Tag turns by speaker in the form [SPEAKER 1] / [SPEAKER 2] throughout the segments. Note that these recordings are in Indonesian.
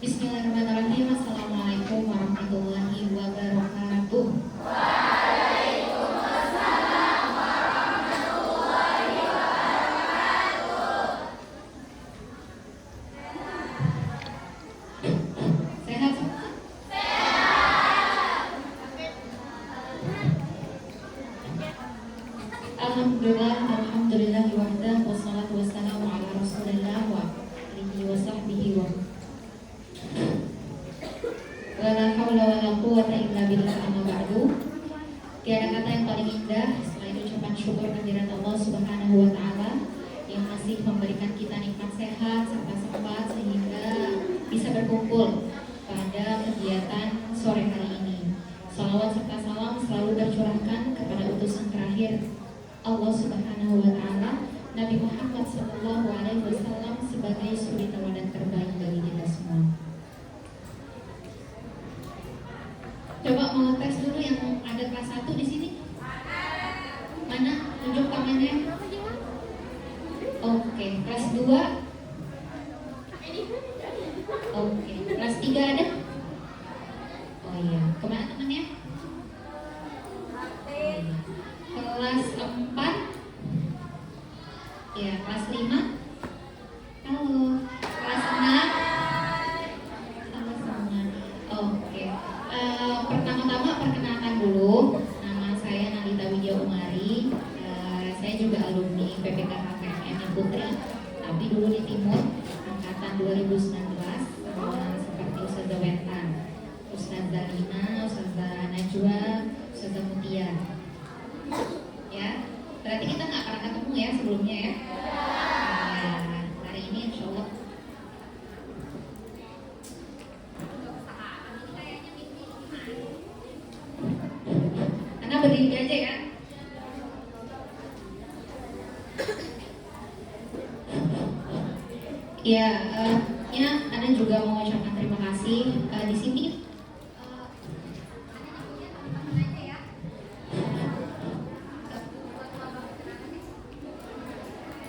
[SPEAKER 1] Bismillahirrahmanirrahim. Assalamualaikum warahmatullahi wabarakatuh. Sehat semua? Alhamdulillah wahdah, wassalatu wassalamu ala rasulillah wa alihi wa sahbihi wa wala hawla wala quwwata illa billah, amma ba'du. Tiada kata yang paling indah selain ucapan syukur kehadirat Allah Subhanahu wa taala yang masih memberikan kita nikmat sehat serta sempat sehingga bisa berkumpul pada kegiatan sore hari ini. Salawat serta salam selalu tercurahkan kepada utusan terakhir Allah Subhanahu wa taala, Nabi Muhammad sallallahu alaihi wasallam, sebagai suri tauladan terbaik bagi kita semua. Coba mau tes dulu yang ada kelas 1 di sini. Mana? Tunjuk tangannya. Oke, kelas 2. Oke, kelas 3 ada? Oh iya, kemana temannya? Kelas 4. Ya, kelas 5. Halo. Kelas 6. Halo semua. Oke. Pertama-tama perkenalkan dulu, nama saya Nalita Widya Umari. Saya juga alumni PPK HKM Putri, tapi dulu di Timur, angkatan 2019, seperti Ustazah Wetan, Ustazah Lina, Ustazah Najwa, Ustazah Mutia. Ya, berarti kita nggak pernah ketemu ya sebelumnya ya. Hari ini insya Allah. Karena berdiri aja ya. Ya, Ana juga mau ucapkan terima kasih di sini.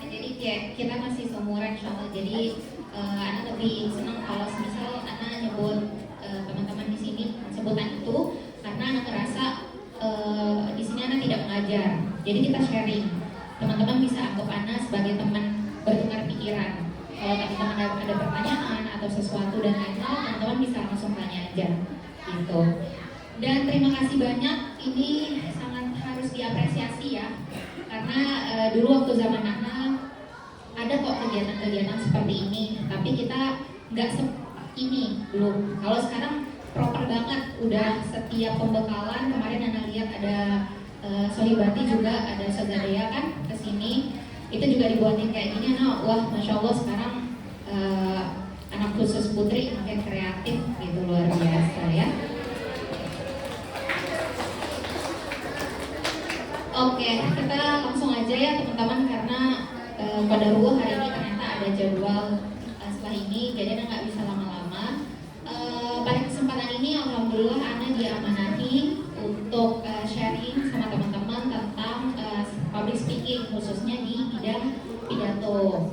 [SPEAKER 1] Jadi ya, kita masih seumuran insya Allah. Jadi Ana lebih senang kalau misal Ana nyebut teman-teman di sini sebutan itu, karena Ana ngerasa di sini Ana tidak mengajar. Jadi kita sharing. Teman-teman bisa anggap Ana sebagai teman bertukar pikiran. Kalau teman-teman ada pertanyaan atau sesuatu dan lain-lain, teman-teman bisa langsung tanya aja gitu. Dan terima kasih banyak, ini sangat harus diapresiasi ya, karena dulu waktu zaman Ana ada kok kegiatan-kegiatan seperti ini, tapi kita nggak ini belum. Kalau sekarang proper banget, udah setiap pembekalan. Kemarin Ana lihat ada Solibati juga, ada Sagadea kan kesini, itu juga dibuatin kayak gini. Nah, wah masya Allah sekarang anak khusus putri makin kreatif gitu, luar biasa ya. Oke, kita langsung aja ya teman-teman, karena pada ruang hari ini ternyata ada jadwal setelah ini, jadi Ana nggak bisa lama-lama. Pada kesempatan ini alhamdulillah Ana diamanahi untuk sharing sama teman-teman tentang public speaking, khususnya di bidang pidato.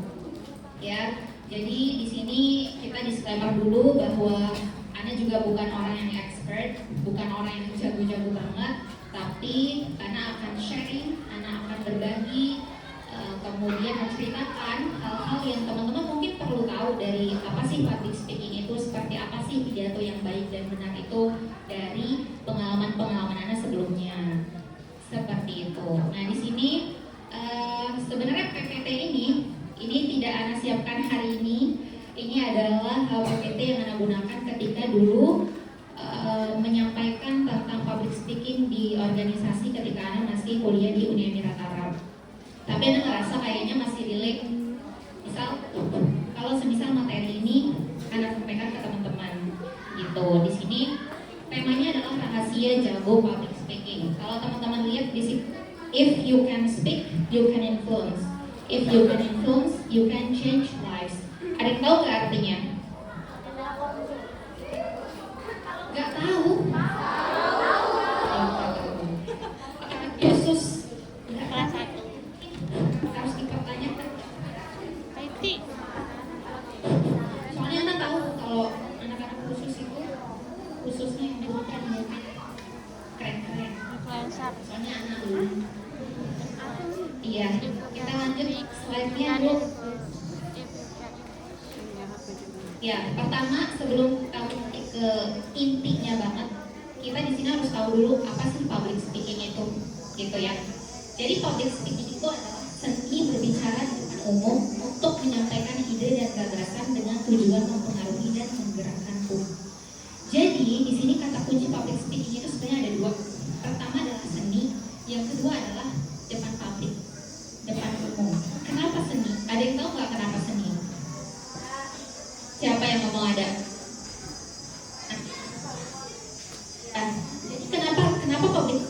[SPEAKER 1] Ya, jadi di sini kita disclaimer dulu bahwa Ana juga bukan orang yang expert, bukan orang yang jago-jago banget, tapi Ana akan sharing, Ana akan berbagi, kemudian menceritakan hal-hal yang teman-teman mungkin perlu tahu dari apa sih public speaking itu, seperti apa sih pidato yang baik dan benar itu dari pengalaman-pengalaman Ana sebelumnya. Seperti itu. Nah, di sini sebenarnya PPT ini tidak Ana siapkan hari ini. Ini adalah PPT yang Ana gunakan ketika dulu menyampaikan tentang public speaking di organisasi ketika Ana masih kuliah di Uni Emirat Arab. Tapi Ana ngerasa kayaknya masih relate. Misal, kalau semisal materi ini Ana sampaikan ke teman-teman gitu. Di sini temanya adalah rahasia jago public speaking. Kalau teman-teman lihat di sini, if you can speak, you can influence. If you can influence, you can change lives. Ada yang tahu nggak artinya? Nggak tahu? Khusus kelas 1 harus dipertanyakan. Soalnya Anda tahu kalau anak khususnya yang bukan keren-keren. Soalnya anak dulu. Iya, kita lanjut slide-nya dulu. Ya, pertama sebelum kita ke intinya banget, kita di sini harus tahu dulu apa sih public speaking itu, gitu ya. Jadi public speaking itu adalah seni berbicara di depan umum untuk menyampaikan ide dan gagasan dengan tujuan mempengaruhi dan menggerakkan publik. Jadi di sini kata kunci public speaking itu sebenarnya ada dua. Pertama adalah seni, yang kedua adalah depan publik, depan umum. Kenapa seni? Ada yang tahu nggak kenapa seni? Siapa yang ngomong ada? Nah, jadi kenapa public?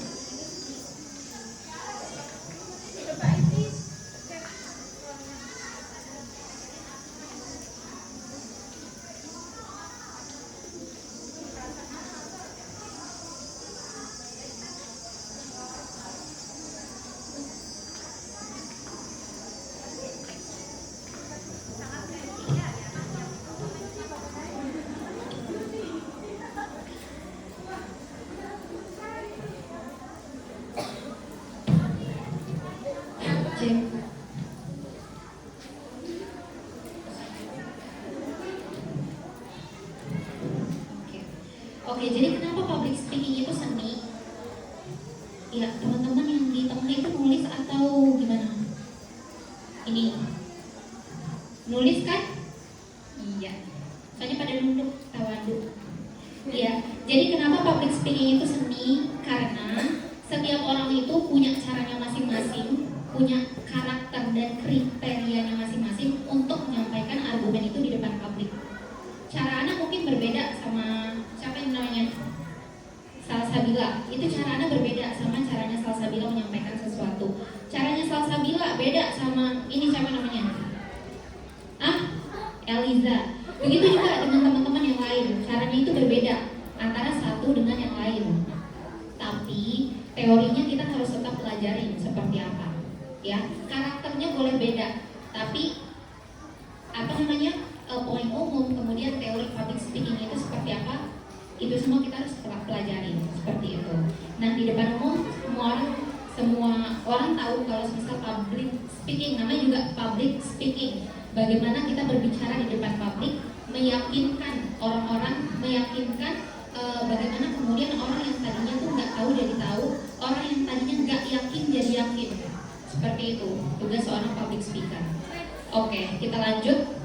[SPEAKER 1] Oke, jadi kenapa public speaking itu seni? Ya, teman-teman yang di tengah itu nulis atau gimana? Ini nulis kan? Iya. Soalnya pada duduk, tawaduk. Iya. Jadi kenapa public speaking itu seni? Karena setiap orang itu punya caranya masing-masing, punya karakter dan kriterianya masing-masing untuk menyampaikan argumen itu di depan publik. Cara anak mungkin berbeda sama siapa yang namanya Salsabila. Itu cara anak berbeda sama caranya Salsabila menyampaikan sesuatu. Caranya Salsabila beda sama ini siapa namanya? Eliza. Begitu juga dengan teman-teman yang lain. Caranya itu berbeda antara satu dengan yang lain. Tapi teorinya kita harus tetap pelajarin seperti apa. Ya, karakternya boleh beda, tapi poin umum, kemudian teori public speaking itu seperti apa, itu semua kita harus pelajari seperti itu. Nah, di depan umum semua orang tahu kalau misal public speaking, namanya juga public speaking. Bagaimana kita berbicara di depan publik, meyakinkan orang-orang, bagaimana kemudian orang yang tadinya tuh nggak tahu jadi tahu, orang yang tadinya nggak yakin jadi yakin. Seperti itu tugas seorang public speaker. Oke, kita lanjut.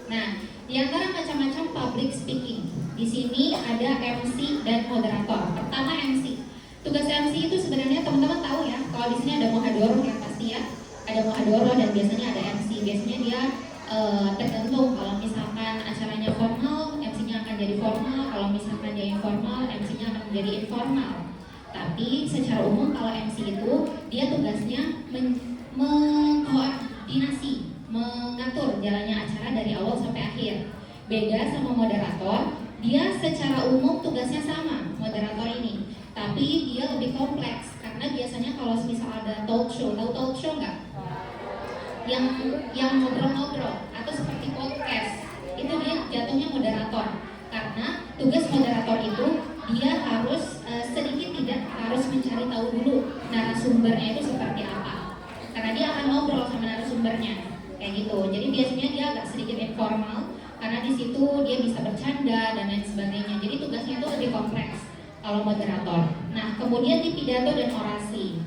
[SPEAKER 1] Nah, di antara macam-macam public speaking, di sini ada MC dan moderator. Pertama MC. Tugas MC itu sebenarnya teman-teman tahu ya, kalau di sini ada mohadoro yang pasti ya, ada mohadoro dan biasanya ada MC. Biasanya dia tergantung, kalau misalkan acaranya formal, MC-nya akan jadi formal. Kalau misalkan dia informal, MC-nya akan menjadi informal. Tapi secara umum kalau MC itu dia tugasnya mengkoordinasi, mengatur jalannya acara dari awal sampai akhir. Beda sama moderator, dia secara umum tugasnya sama, moderator ini, tapi dia lebih kompleks karena biasanya kalau misal ada talk show, tahu talk show nggak? Yang ngobrol-ngobrol atau seperti podcast, itu dia jatuhnya moderator. Karena tugas moderator itu dia harus sedikit tidak harus mencari tahu dulu narasumbernya itu seperti apa, karena dia akan ngobrol sama narasumbernya. Kayak gitu. Jadi biasanya dia agak sedikit informal karena di situ dia bisa bercanda dan lain sebagainya. Jadi tugasnya itu lebih kompleks kalau moderator. Nah, kemudian di pidato dan orasi.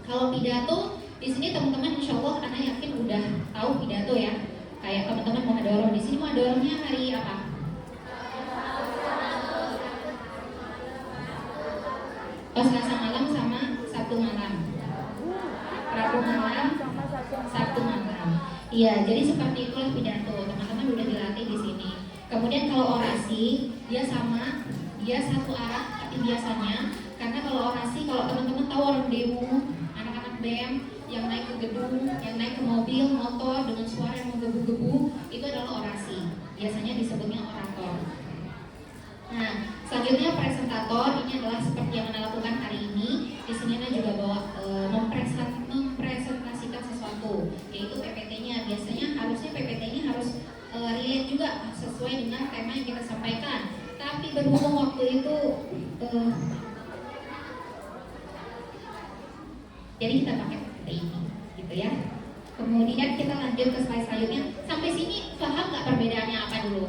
[SPEAKER 1] Kalau pidato di sini teman-teman insya Allah anak yakin udah tahu pidato ya. Kayak teman-teman muhadoro di sini, muhadoronya hari apa? Oh, Selasa malam sama Sabtu malam. Rabu malam, Sabtu malam. Iya, jadi seperti itulah pidato. Teman-teman udah dilatih di sini. Kemudian kalau orasi, dia sama, dia satu arah, tapi biasanya karena kalau orasi, kalau teman-teman tahu orang demo, anak-anak BEM yang naik ke gedung, yang naik ke mobil, motor dengan suara yang menggebu-gebu, itu adalah orasi. Biasanya disebutnya orator. Nah, selanjutnya presentator. Ini adalah seperti yang Anda lakukan hari ini. Di sini Anda juga bawa mempresentasikan sesuatu, yaitu PPT-nya. Biasanya harusnya PPT-nya harus relate juga sesuai dengan tema yang kita sampaikan. Tapi berhubung waktu itu jadi kita pakai seperti ini, gitu ya. Kemudian kita lanjut ke slide selanjutnya. Sampai sini paham nggak perbedaannya apa dulu?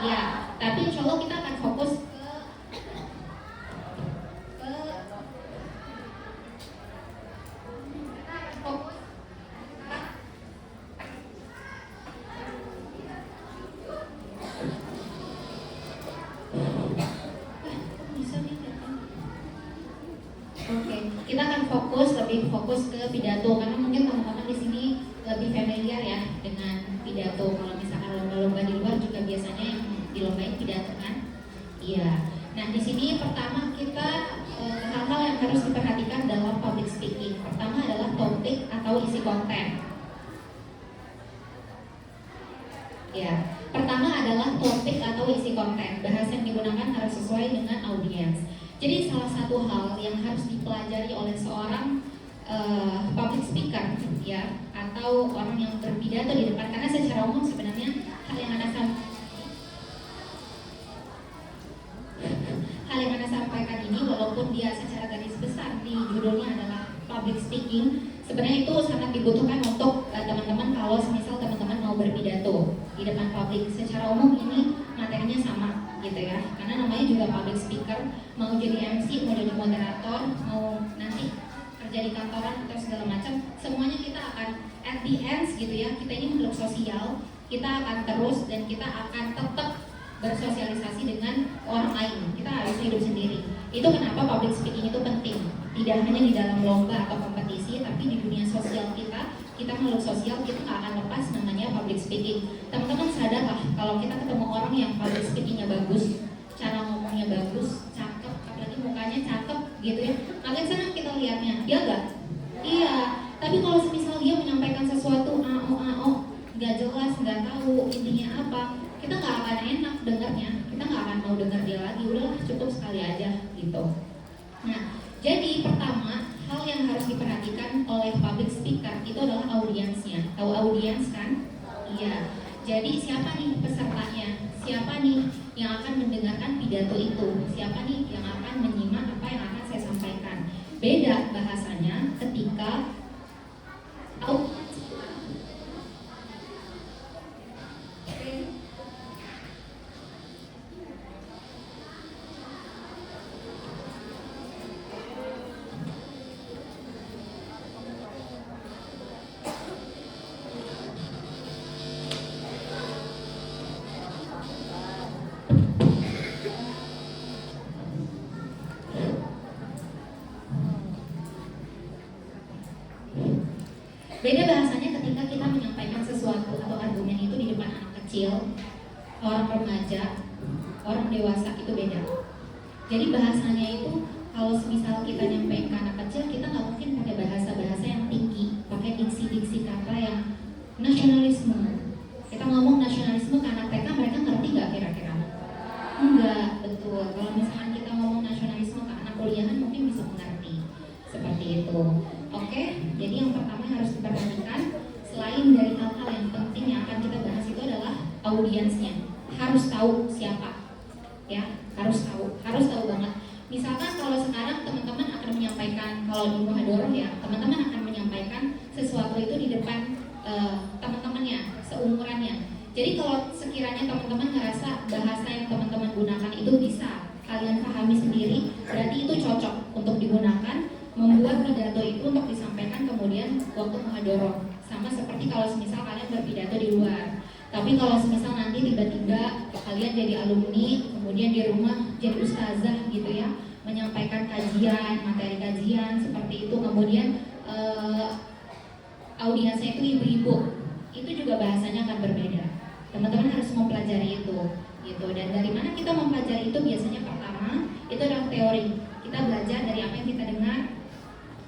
[SPEAKER 1] Ya, tapi insya Allah kita akan fokus kita akan lebih fokus ke pidato karena mungkin teman-teman di sini lebih familiar ya dengan pidato. Kalau misalkan lomba-lomba di luar juga biasanya yang dilombain pidato kan? Iya. Nah di sini pertama kita hal-hal yang harus diperhatikan dalam public speaking. Pertama adalah topik atau isi konten. Ya, pertama adalah topik atau isi konten. Bahasa yang digunakan harus sesuai dengan audiens. Jadi salah satu hal yang harus dipelajari oleh seorang public speaker ya, atau orang yang berpidato di depan, karena secara umum sebenarnya hal yang Anda sampaikan ini walaupun dia secara garis besar di judulnya adalah public speaking, sebenarnya itu sangat dibutuhkan untuk teman-teman kalau misal teman-teman mau berpidato di depan publik. Secara umum ini materinya sama gitu ya, karena namanya juga public speaker. Mau jadi MC, mau jadi moderator, mau nanti kerja di kantoran atau segala macam, semuanya kita akan at the end gitu ya. Kita ini makhluk sosial, kita akan terus dan kita akan tetap bersosialisasi dengan orang lain. Kita harus hidup sendiri. Itu kenapa public speaking itu penting. Tidak hanya di dalam lomba atau kompetisi, tapi di dunia sosial kita makhluk sosial, kita nggak akan lepas namanya public speaking. Teman-teman sadarlah kalau kita ketemu orang yang public speakingnya bagus, cara ngomongnya bagus, cakep, apalagi mukanya cakep gitu ya, makin senang kita lihatnya. Dia nggak? Iya. Tapi kalau semisal dia menyampaikan sesuatu nggak jelas, nggak tahu intinya apa, kita nggak akan enak dengarnya, kita nggak akan mau dengar dia lagi. Udahlah, cukup sekali aja gitu. Nah, jadi pertama hal yang harus diperhatikan oleh public speaker itu adalah audiensnya. Tahu audiens kan? Iya. Jadi siapa nih pesertanya? Siapa nih yang akan mendengarkan pidato itu? Siapa nih yang akan menyimak apa yang akan saya sampaikan? Beda bahasanya ketika beda bahasanya ketika kita menyampaikan sesuatu atau argumen itu di depan anak kecil, orang remaja, orang dewasa, itu beda. Jadi bahasanya itu kalau misal kita nyampein ke anak kecil, kita nggak mungkin pakai bahasa-bahasa yang tinggi, pakai diksi-diksi kata yang nasionalisme. Kita ngomong nasionalisme ke anak TK, mereka ngerti nggak kira-kira? Enggak, betul. Kalau misalkan kita ngomong nasionalisme ke anak kuliahan mungkin bisa mengerti seperti itu. Oke, jadi yang pertama yang harus diperhatikan selain dari hal-hal yang penting yang akan kita bahas itu adalah audiensnya. Harus tahu siapa, ya, harus tahu banget. Misalkan kalau sekarang teman-teman akan menyampaikan, kalau di muhadharah ya, teman-teman akan menyampaikan sesuatu itu di depan teman-temannya, seumurannya. Jadi kalau sekiranya teman-teman ngerasa bahasa yang teman-teman gunakan itu bisa kalian pahami sendiri, berarti itu cocok untuk digunakan membuat pidato itu untuk disampaikan kemudian waktu muhadharah. Sama seperti kalau semisal kalian berpidato di luar. Tapi kalau semisal nanti tiba-tiba kalian jadi alumni, kemudian di rumah jadi ustazah gitu ya, menyampaikan kajian, materi kajian seperti itu, kemudian audiensnya itu ibu-ibu, itu juga bahasanya akan berbeda. Teman-teman harus mempelajari itu gitu. Dan dari mana kita mempelajari itu? Biasanya pertama itu adalah teori. Kita belajar dari apa yang kita dengar,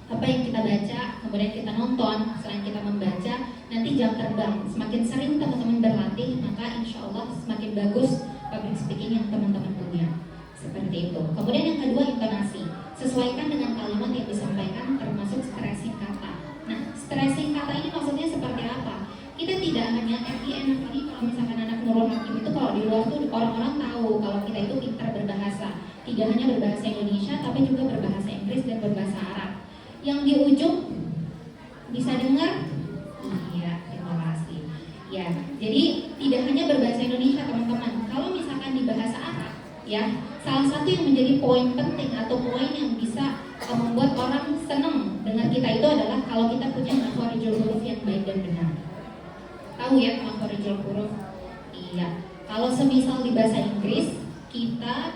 [SPEAKER 1] apa yang kita baca, kemudian kita nonton. Selain kita membaca, nanti jam terbang. Semakin sering teman-teman berlatih, maka insya Allah semakin bagus public speaking yang teman-teman punya. Seperti itu. Kemudian yang kedua, intonasi. Sesuaikan dengan kalimat yang disampaikan, termasuk stressing kata. Nah, stressing kata ini maksudnya seperti apa? Kita kita tidak hanya at the end lagi kalau misalkan anak Nurul Hakim itu kalau di luar tuh orang-orang tahu kalau kita itu pintar berbahasa, tidak hanya berbahasa Indonesia tapi juga berbahasa Inggris dan berbahasa Arab. Yang di ujung bisa dengar? Iya, terima kasih. Ya, jadi tidak hanya berbahasa Indonesia teman-teman. Kalau misalkan di bahasa Arab, ya salah satu yang menjadi poin penting atau poin yang bisa membuat orang senang dengan kita itu adalah kalau kita punya makhorijul huruf yang baik dan benar. Tahu ya makhorijul huruf? Iya. Kalau semisal di bahasa Inggris kita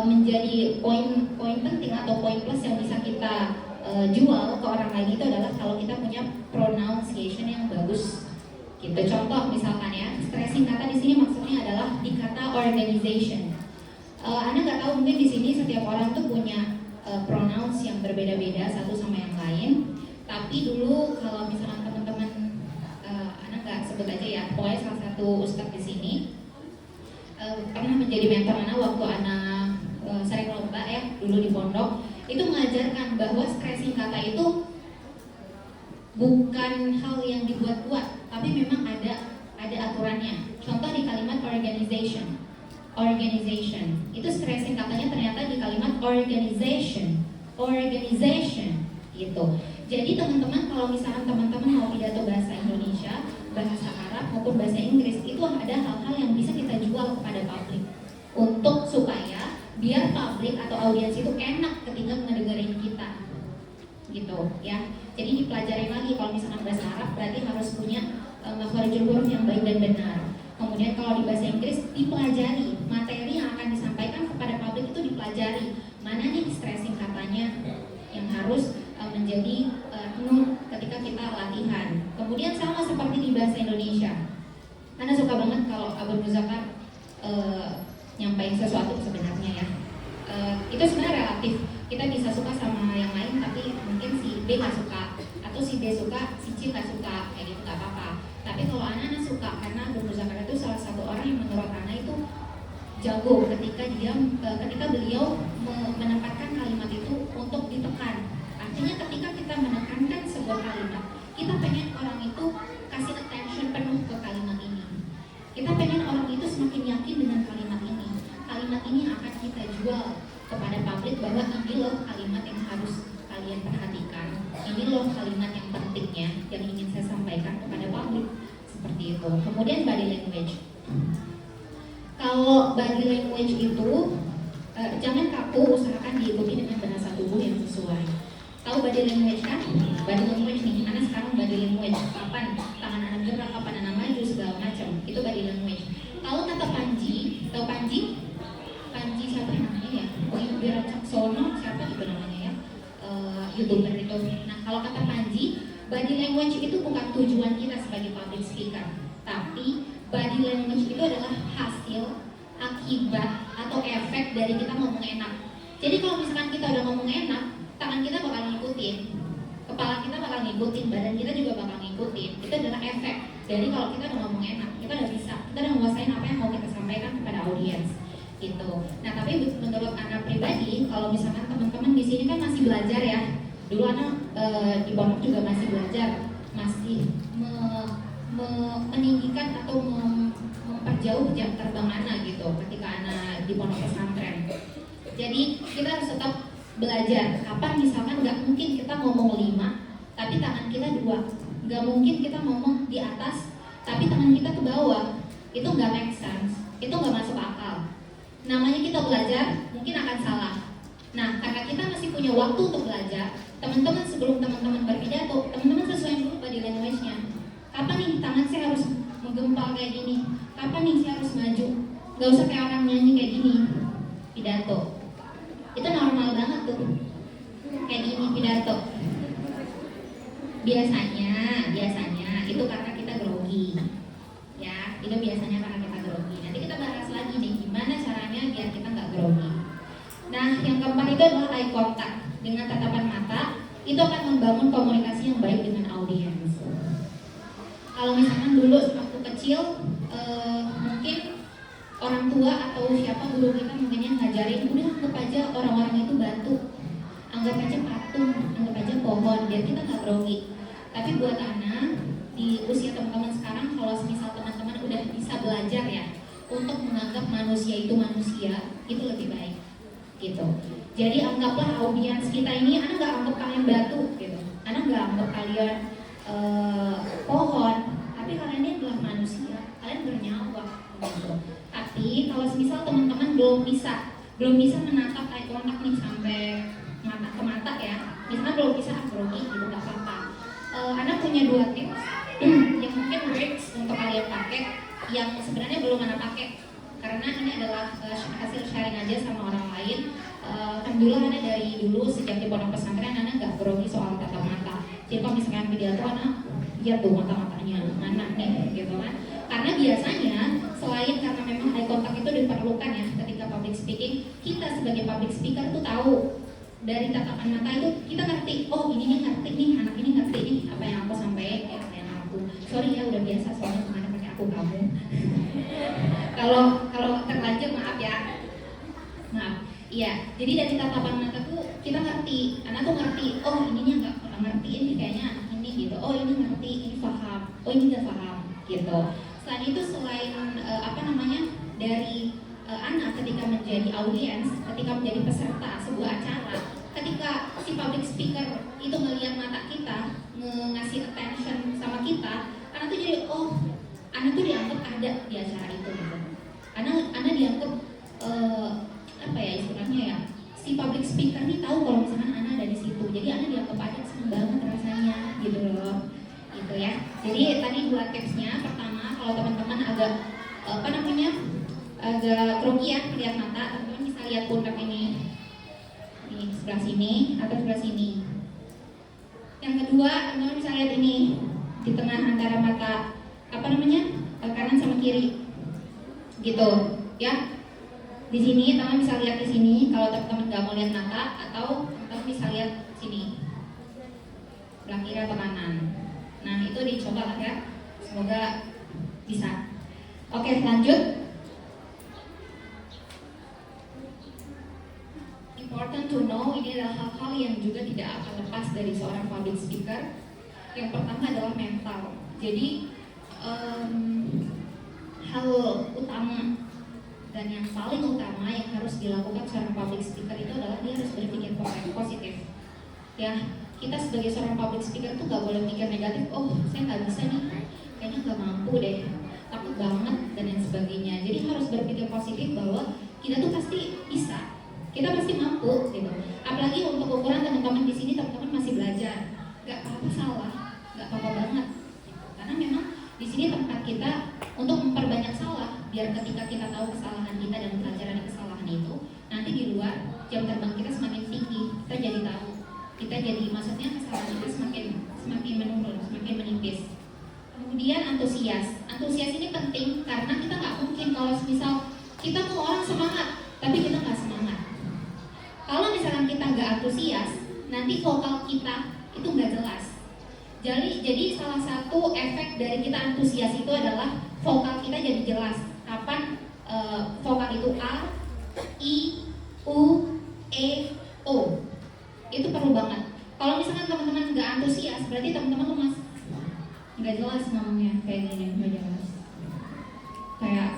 [SPEAKER 1] menjadi poin penting atau poin plus yang bisa kita jual ke orang lain itu adalah kalau kita punya pronunciation yang bagus. Gitu. Contoh misalkan ya, stressing kata di sini maksudnya adalah di kata organization. Anda nggak tahu mungkin di sini setiap orang tuh punya pronounce yang berbeda-beda satu sama yang lain. Tapi dulu kalau misalkan teman-teman, Anda nggak sebut aja ya, pokoknya salah satu ustadz di sini pernah menjadi mentor Anda waktu Anda sering lomba ya dulu di pondok, itu mengajarkan bahwa stressing kata itu bukan hal yang dibuat-buat, tapi memang ada aturannya. Contoh di kalimat organization itu stressing katanya ternyata di kalimat organization gitu. Jadi teman-teman kalau misalkan teman-teman mau pidato bahasa Indonesia, bahasa Arab maupun bahasa Inggris, itu ada hal-hal yang bisa kita jual kepada publik untuk supaya biar publik atau audiens itu enak ketika mendengarin kita gitu ya. Jadi dipelajari lagi kalau misalkan bahasa Arab berarti harus punya makhorijul huruf yang baik dan benar. Kemudian kalau di bahasa Inggris dipelajari materi yang akan disampaikan kepada publik itu dipelajari mana nih stressing katanya yang harus menjadi ketika kita latihan. Kemudian sama seperti di bahasa Indonesia, Anda suka banget kalau Abu Muzakar nyampain sesuatu sebenarnya ya. Itu sebenarnya relatif. Kita bisa suka sama yang lain, tapi mungkin si B nggak suka, atau si B suka, si C nggak suka, kayak gitu nggak apa-apa. Tapi kalau anak suka, karena Abu Muzakar itu salah satu orang yang menurut anak itu jago ketika beliau menempatkan kalimat itu untuk ditekan. Artinya ketika kita menekankan sebuah kalimat, kita pengen orang itu kasih attention penuh ke kalimat ini. Kita pengen orang itu semakin yakin dengan kalimat ini. Kalimat ini akan kita jual kepada publik bahwa ini loh kalimat yang harus kalian perhatikan. Ini loh kalimat yang pentingnya yang ingin saya sampaikan kepada publik. Seperti itu. Kemudian body language. Kalau body language itu jangan kaku, usahakan diikuti dengan bahasa tubuh yang sesuai. Tahu body language kan? Body language nih, anak sekarang body language. Kapan tangan anak gerak, kapan anak maju, segala macam. Itu body language. Kalau kata Panji, tahu Panji? Panji siapa namanya ya? Wiracaksono, siapa itu namanya ya? YouTuber itu. Nah kalau kata Panji, body language itu bukan tujuan kita sebagai public speaker, tapi body language itu adalah hasil, akibat, atau efek dari kita ngomong enak. Jadi kalau misalkan kita udah ngomong enak, tangan kita bakal ngikutin, kepala kita bakal ngikutin, badan kita juga bakal ngikutin. Itu adalah efek dari kalau kita udah ngomong enak, kita udah bisa, kita udah menguasain apa yang mau kita sampaikan kepada audiens gitu. Nah tapi menurut anak pribadi, kalau misalkan teman-teman di sini kan masih belajar ya, dulu anak di pondok juga masih belajar, masih meninggikan atau memperjauh jam terbang anak gitu ketika anak di pondok pesantren. Jadi kita harus tetap belajar. Kapan misalkan nggak mungkin kita ngomong 5 tapi tangan kita 2, nggak mungkin kita ngomong di atas tapi tangan kita ke bawah. Itu nggak make sense, itu nggak masuk akal. Namanya kita belajar mungkin akan salah. Nah karena kita masih punya waktu untuk belajar, teman-teman sebelum teman-teman berpidato, teman-teman sesuaikan dulu body language-nya. Kapan nih tangan saya harus menggempal kayak gini? Kapan nih saya harus maju? Gak usah kayak orang nyanyi kayak gini pidato. Itu normal banget tuh, kayak gini pidato. Biasanya itu karena kita grogi, ya. Itu biasanya karena kita grogi. Nanti kita bahas lagi nih gimana caranya biar kita nggak grogi. Nah, yang keempat itu adalah eye contact. Dengan tatapan mata, itu akan membangun komunikasi yang baik dengan audiens. Kalau misalkan dulu waktu kecil, mungkin orang tua atau siapa guru kita mungkin yang ngajarin, udah anggap aja orang-orang itu batu, anggap aja patung, anggap aja pohon, biar kita nggak grogi. Tapi buat anak di usia teman-teman sekarang untuk menganggap manusia itu manusia itu lebih baik gitu. Jadi anggaplah audiens kita ini, Ana nggak anggap kalian batu gitu, Ana nggak anggap kalian pohon, tapi kalian ini adalah manusia, kalian bernyawa gitu. Tapi kalau misal teman-teman belum bisa menatap eye contact nih sampai mata ke mata ya, misalnya belum bisa grogi gitu, nggak apa-apa. Ana punya 2 tips yang mungkin works untuk kalian pakai, yang sebenarnya belum Ana pakai karena ini adalah hasil sharing aja sama orang lain. Alhamdulillah Ana dari dulu sejak di pondok pesantren Ana nggak grogi soal tatap mata. Jadi kalau misalkan video tuh Ana lihat tuh mata-matanya mana nih gitu kan. Karena biasanya selain karena memang eye contact itu diperlukan ya ketika public speaking, kita sebagai public speaker tuh tahu dari tatapan mata itu kita ngerti, oh ini nih ngerti nih, anak ini ngerti nih apa yang aku sampaikan, apa yang aku. Sorry ya udah biasa soalnya kemana pakai aku kamu. Kalau terlanjur maaf ya. Maaf. Iya, jadi dari tatapan mata tuh kita ngerti, anak tuh ngerti, oh ininya nggak ngerti, ini kayaknya anak ini gitu, oh ini ngerti, ini paham, oh ini nggak paham gitu. Selain itu dari anak ketika menjadi audiens, ketika menjadi peserta sebuah acara, ketika si public speaker itu melihat mata kita, ngasih attention sama kita, anak tuh jadi anak tuh dianggap ada di acara itu gitu. Anak dianggap istilahnya ya, si public speaker nih tahu kalau misalkan anak ada di situ, jadi anak dianggap ada, seneng banget rasanya gitu loh, gitu ya. Jadi tadi 2 tipsnya. Pertama, kalau teman-teman agak agak grogi ya melihat mata, teman-teman bisa lihat pundak ini sebelah sini atau sebelah sini. Yang kedua, teman-teman bisa lihat ini di tengah antara mata kanan sama kiri gitu ya. Di sini teman bisa lihat di sini kalau teman-teman nggak mau lihat mata, atau teman bisa lihat sini sebelah kiri atau kanan. Nah itu dicoba lah ya, semoga bisa. Oke, lanjut. Important to know, ini adalah hal-hal yang juga tidak akan lepas dari seorang public speaker. Yang pertama adalah mental. Jadi hal utama dan yang paling utama yang harus dilakukan seorang public speaker itu adalah dia harus berpikir positif. Ya, kita sebagai seorang public speaker tuh gak boleh mikir negatif. Oh, saya nggak bisa nih, kayaknya nggak mampu deh, takut banget dan lain sebagainya. Jadi harus berpikir positif bahwa kita tuh pasti bisa, kita pasti mampu gitu. Apalagi untuk ukuran teman-teman di sini, teman-teman masih belajar, nggak apa-apa salah, nggak apa-apa banget. Karena memang di sini tempat kita untuk memperbanyak salah, biar ketika kita tahu kesalahan kita dan pelajaran kesalahan itu, nanti di luar jam terbang kita semakin tinggi, kita jadi tahu, kita jadi maksudnya kesalahan kita semakin menurun, semakin menipis. Kemudian antusias ini penting karena kita nggak mungkin kalau misal kita mau orang semangat, tapi kita nggak semangat. Kalau misalkan kita nggak antusias, nanti vokal kita itu nggak jelas. Jadi salah satu efek dari kita antusias itu adalah vokal kita jadi jelas. Kapan vokal itu A, I, U, E, O, itu perlu banget. Kalau misalkan teman-teman nggak antusias, berarti teman-teman lemas, nggak jelas ngomongnya, kayak gini, nggak jelas. Kayak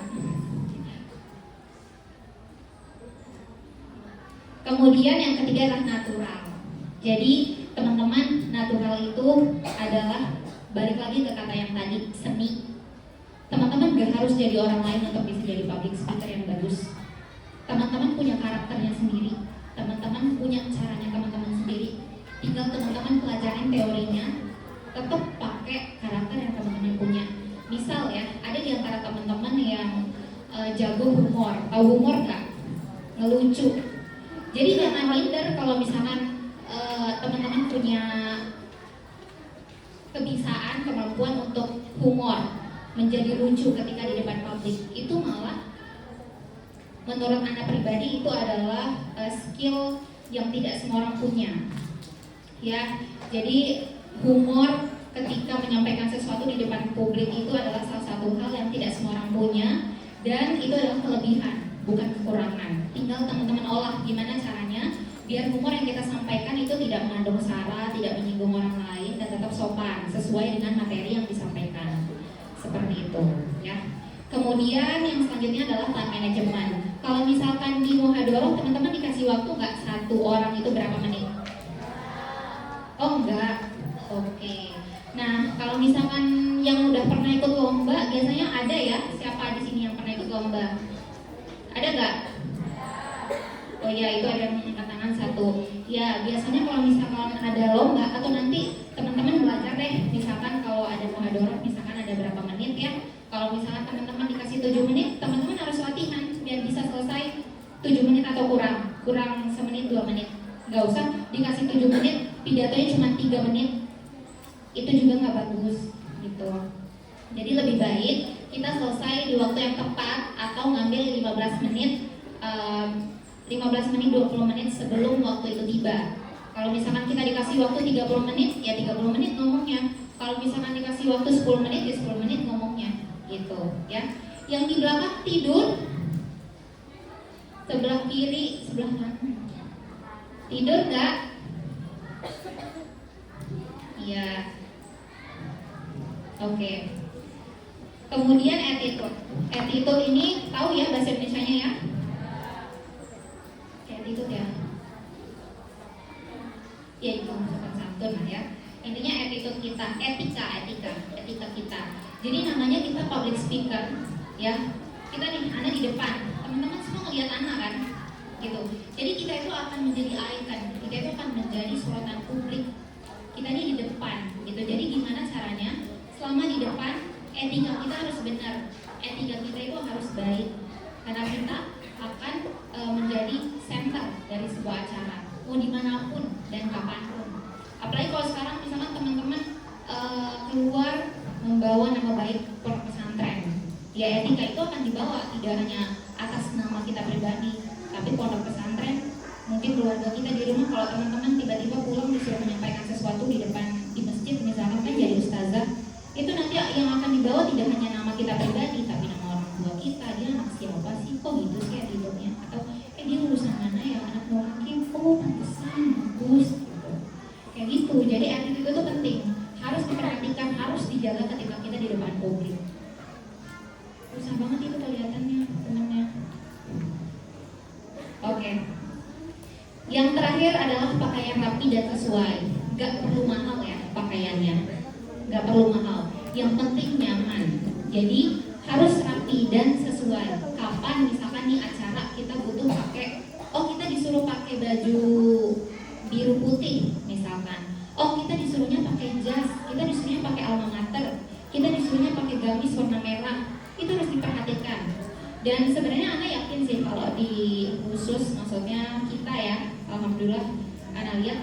[SPEAKER 1] kemudian yang ketiga adalah natural. Jadi teman-teman, natural itu adalah balik lagi ke kata yang tadi, seni. Teman-teman gak harus jadi orang lain untuk bisa jadi public speaker yang bagus. Teman-teman punya karakternya sendiri, teman-teman punya caranya teman-teman sendiri. Tinggal teman-teman pelajarin teorinya, tetap pakai karakter yang teman-teman punya. Misal ya, ada di antara teman-teman yang jago humor. Tahu humor gak? Ngelucu. Jadi jangan minder kalau misalkan teman-teman punya kebiasaan, kemampuan untuk humor, menjadi lucu ketika di depan publik. Itu malah menurut Anda pribadi itu adalah skill yang tidak semua orang punya. Ya, jadi humor ketika menyampaikan sesuatu di depan publik itu adalah salah satu hal yang tidak semua orang punya, dan itu adalah kelebihan, bukan kekurangan. Tinggal teman-teman olah gimana caranya biar humor yang kita sampaikan itu tidak mengandung sara, tidak menyinggung orang lain, dan tetap sopan sesuai dengan materi yang disampaikan. Seperti itu, ya. Kemudian Kemudian yang selanjutnya adalah time management. Kalau misalkan di muhadharah teman-teman dikasih waktu nggak satu orang itu berapa menit? Oh enggak. Oke. Nah, kalau misalkan yang udah pernah ikut lomba, biasanya ada ya, siapa di sini yang pernah ikut lomba? Ada nggak? Oh iya, itu ada yang angkat tangan satu. Ya, biasanya kalau misalkan ada lomba atau nanti teman-teman belajar deh, misalkan kalau ada muhadharah, misalkan ada berapa menit ya. Kalau misalkan teman-teman dikasih 7 menit, teman-teman harus latihan biar bisa selesai 7 menit atau kurang semenit 2 menit. Nggak usah dikasih 7 menit, pidatonya cuma 3 menit. Itu juga nggak bagus gitu. Jadi lebih baik kita selesai di waktu yang tepat atau ngambil 15 menit 15 menit 20 menit sebelum waktu itu tiba. Kalau misalkan kita dikasih waktu 30 menit, ya 30 menit ngomongnya. Kalau misalkan dikasih waktu 10 menit, ya 10 menit ngomongnya gitu ya. Yang di belakang tidur sebelah kiri, sebelah kanan. Tidur nggak? Iya. Oke. Kemudian attitude. Attitude ini tahu ya bahasa Indonesianya ya? Attitude ya. Ya itu sopan santun lah ya. Intinya attitude kita, etika kita. Jadi namanya kita public speaker ya. Kita nih, anak di depan. Teman-teman semua ngeliat anak kan? Gitu. Jadi kita itu akan menjadi icon. Kita itu akan menjadi sorotan publik. Kita ini di depan gitu. Jadi gimana caranya? Selama di depan, etika kita harus benar. Etika kita itu harus baik. Karena kita akan menjadi center dari sebuah acara, mau dimanapun dan kapanpun. Apalagi kalau sekarang misalkan teman-teman keluar membawa nama baik pondok pesantren, ya etika itu akan dibawa tidak hanya atas nama kita pribadi, tapi pondok pesantren, mungkin keluarga kita di rumah. Kalau teman-teman tiba-tiba pulang disuruh menyampaikan sesuatu di depan di masjid, misalkan kan jadi ustazah, itu nanti yang akan dibawa tidak hanya nama kita pribadi, tapi nama orang tua kita, dia anak siapa sih, kok gitu sih attitude-nya, atau dia lulusan mana ya, anak Hakim, oh pantesan bagus gitu. Kayak gitu. Jadi attitude itu penting, harus diperhatikan, harus dijaga ketika kita di depan publik. Susah banget itu kelihatannya temennya. Oke. Yang terakhir adalah pakaian rapi dan sesuai. Gak perlu mahal ya pakaiannya, gak perlu mahal, yang penting nyaman. Jadi harus rapi dan sesuai. Kapan misalkan nih acara kita butuh pakai, oh kita disuruh pakai baju biru putih misalkan, oh kita disuruhnya pakai jas, kita disuruhnya pakai alma mater, kita disuruhnya pakai gamis warna merah, itu harus diperhatikan. Dan sebenarnya Ana yakin sih kalau di khusus, maksudnya kita ya, alhamdulillah Ana lihat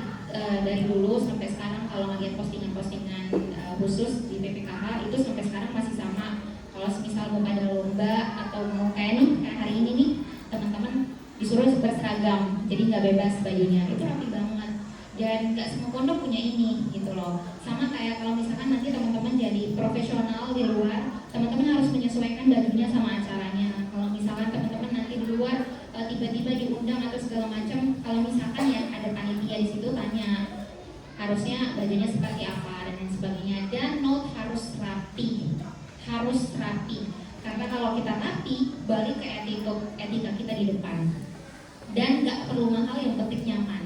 [SPEAKER 1] dari dulu sampai sekarang kalau ngeliat postingan-postingan khusus di PPKH itu sampai sekarang masih sama. Kalau misal mau ada lomba atau mau kayak hari ini nih, teman-teman disuruh berseragam, jadi nggak bebas bajunya, itu rapi banget. Dan nggak semua pondok punya ini gitu loh. Sama kayak kalau misalkan nanti teman-teman jadi profesional di luar, teman-teman harus menyesuaikan bajunya sama acaranya. Kalau misalkan teman-teman nanti di luar tiba-tiba diundang atau segala macam, kalau misalkan ya ada panitia di situ tanya harusnya bajunya seperti apa dan lain sebagainya. Dan note harus rapi, karena kalau kita rapi balik ke etika kita di depan. Dan nggak perlu mahal, yang penting nyaman.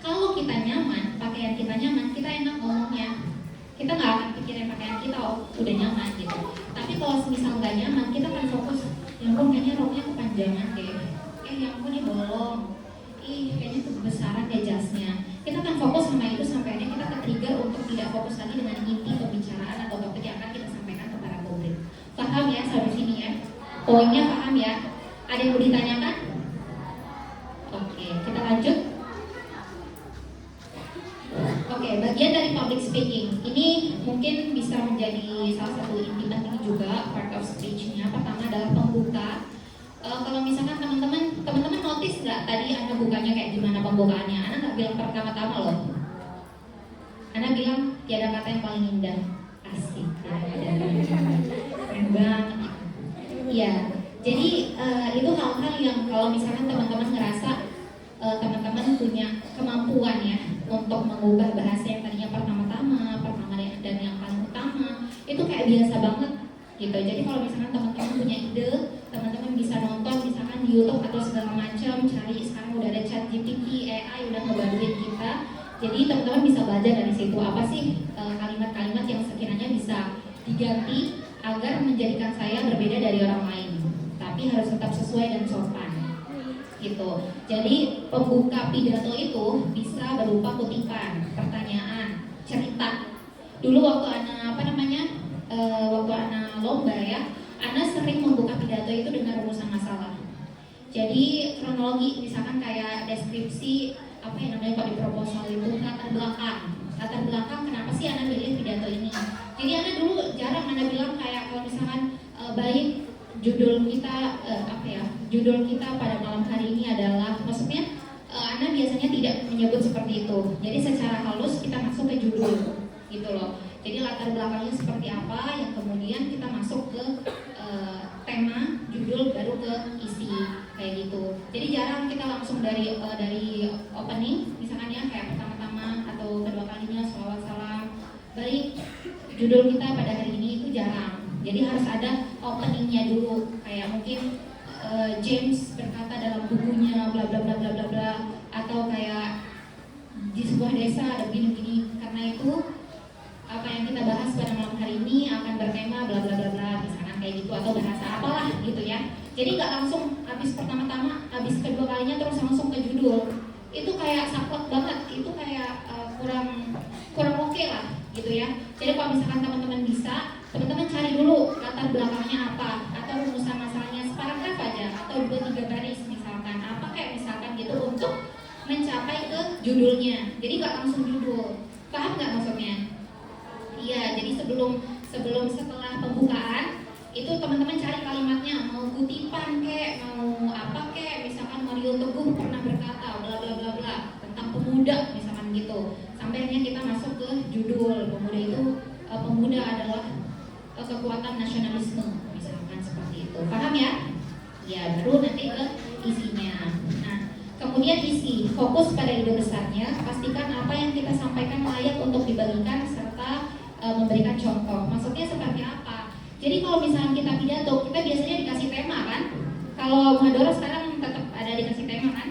[SPEAKER 1] Kalau kita nyaman, pakaian kita nyaman, kita enak ngomongnya. Kita nggak akan pikirin pakaian kita, oh udah nyaman gitu. Tapi kalau misal nggak nyaman, kita akan fokus, yang kayaknya roknya kepanjangan deh, yang ini bolong, kayaknya kebesaran deh jasnya. Kita akan fokus sama itu sampai akhirnya kita ke-trigger untuk tidak fokus lagi dengan inti pembicaraan atau topik yang akan kita sampaikan kepada publik. Paham ya sampai sini ya? Poinnya paham ya? Ada yang mau ditanyakan? Oke, kita lanjut. Oke, bagian dari public speaking ini mungkin bisa menjadi salah satu inti penting juga, part of speech-nya. Pertama adalah pembuka. Kalau misalkan teman-teman notice nggak tadi Ana bukanya kayak gimana pembukaannya? Ana nggak bilang pertama-tama loh. Ana bilang tiada kata yang paling indah. Asik, keren banget. Iya, jadi itu hal-hal yang kalau misalkan teman-teman ngerasa teman-teman punya kemampuan ya untuk mengubah bahasa yang tadinya pertama dan yang paling utama itu kayak biasa banget gitu. Jadi kalau misalkan teman-teman punya ide, teman-teman bisa nonton misalkan di YouTube atau segala macam, cari sekarang udah ada ChatGPT, AI udah ngebantuin kita. Jadi teman-teman bisa belajar dari situ apa sih kalimat-kalimat yang sekiranya bisa diganti agar menjadikan saya berbeda dari orang lain, tapi harus tetap sesuai dan sopan gitu. Jadi pembuka pidato itu bisa berupa kutipan, pertanyaan, cerita. Dulu waktu waktu Ana lomba ya, Ana sering membuka pidato itu dengan rumusan masalah. Jadi kronologi, misalkan kayak deskripsi apa yang namanya kalau di proposal itu latar belakang kenapa sih Ana pilih pidato ini. Jadi Ana dulu jarang Ana bilang kayak kalau misalkan baik judul kita pada malam hari ini adalah, maksudnya Ana biasanya tidak menyebut seperti itu. Jadi secara halus kita masuk ke judul gitu loh. Jadi latar belakangnya seperti apa, yang kemudian kita masuk ke tema, judul, baru ke isi kayak gitu. Jadi jarang kita langsung dari opening, misalkan ya kayak pertama-tama atau kedua kalinya sholawat salam. Baik judul kita pada hari ini itu jarang. Jadi harus ada openingnya dulu, kayak mungkin James berkata dalam bukunya bla bla bla bla bla bla, atau kayak di sebuah desa ada begini-begini. Karena itu apa yang kita bahas pada malam hari ini akan bertema bla bla bla bla, misalkan kayak gitu, atau bahasa apalah gitu ya. Jadi nggak langsung habis pertama-tama, habis kedua kalinya terus langsung ke judul. Itu kayak saklek banget, itu kayak kurang oke lah gitu ya. Jadi kalau misalkan teman-teman bisa, teman-teman cari dulu latar belakangnya apa, atau rumusan masalahnya separagraf aja, atau 2-3 baris misalkan, apa kayak misalkan gitu untuk mencapai ke judulnya. Jadi nggak langsung judul, paham nggak maksudnya? Iya, jadi setelah pembukaan itu teman-teman cari kalimatnya, mau kutipan kek, mau apa kek, misalkan Mario Teguh pernah berkata bla bla bla bla tentang pemuda misalkan gitu. Sampai akhirnya kita masuk ke judul, pemuda adalah kekuatan nasionalisme misalkan seperti itu. Paham ya? Ya, baru nanti ke isinya. Nah, kemudian isi, fokus pada ide besarnya, pastikan apa yang kita sampaikan layak untuk dibagikan serta memberikan contoh. Maksudnya seperti apa? Jadi kalau misalnya kita pidato, kita biasanya dikasih tema kan? Kalau Mahadoro sekarang tetap ada dikasih tema kan?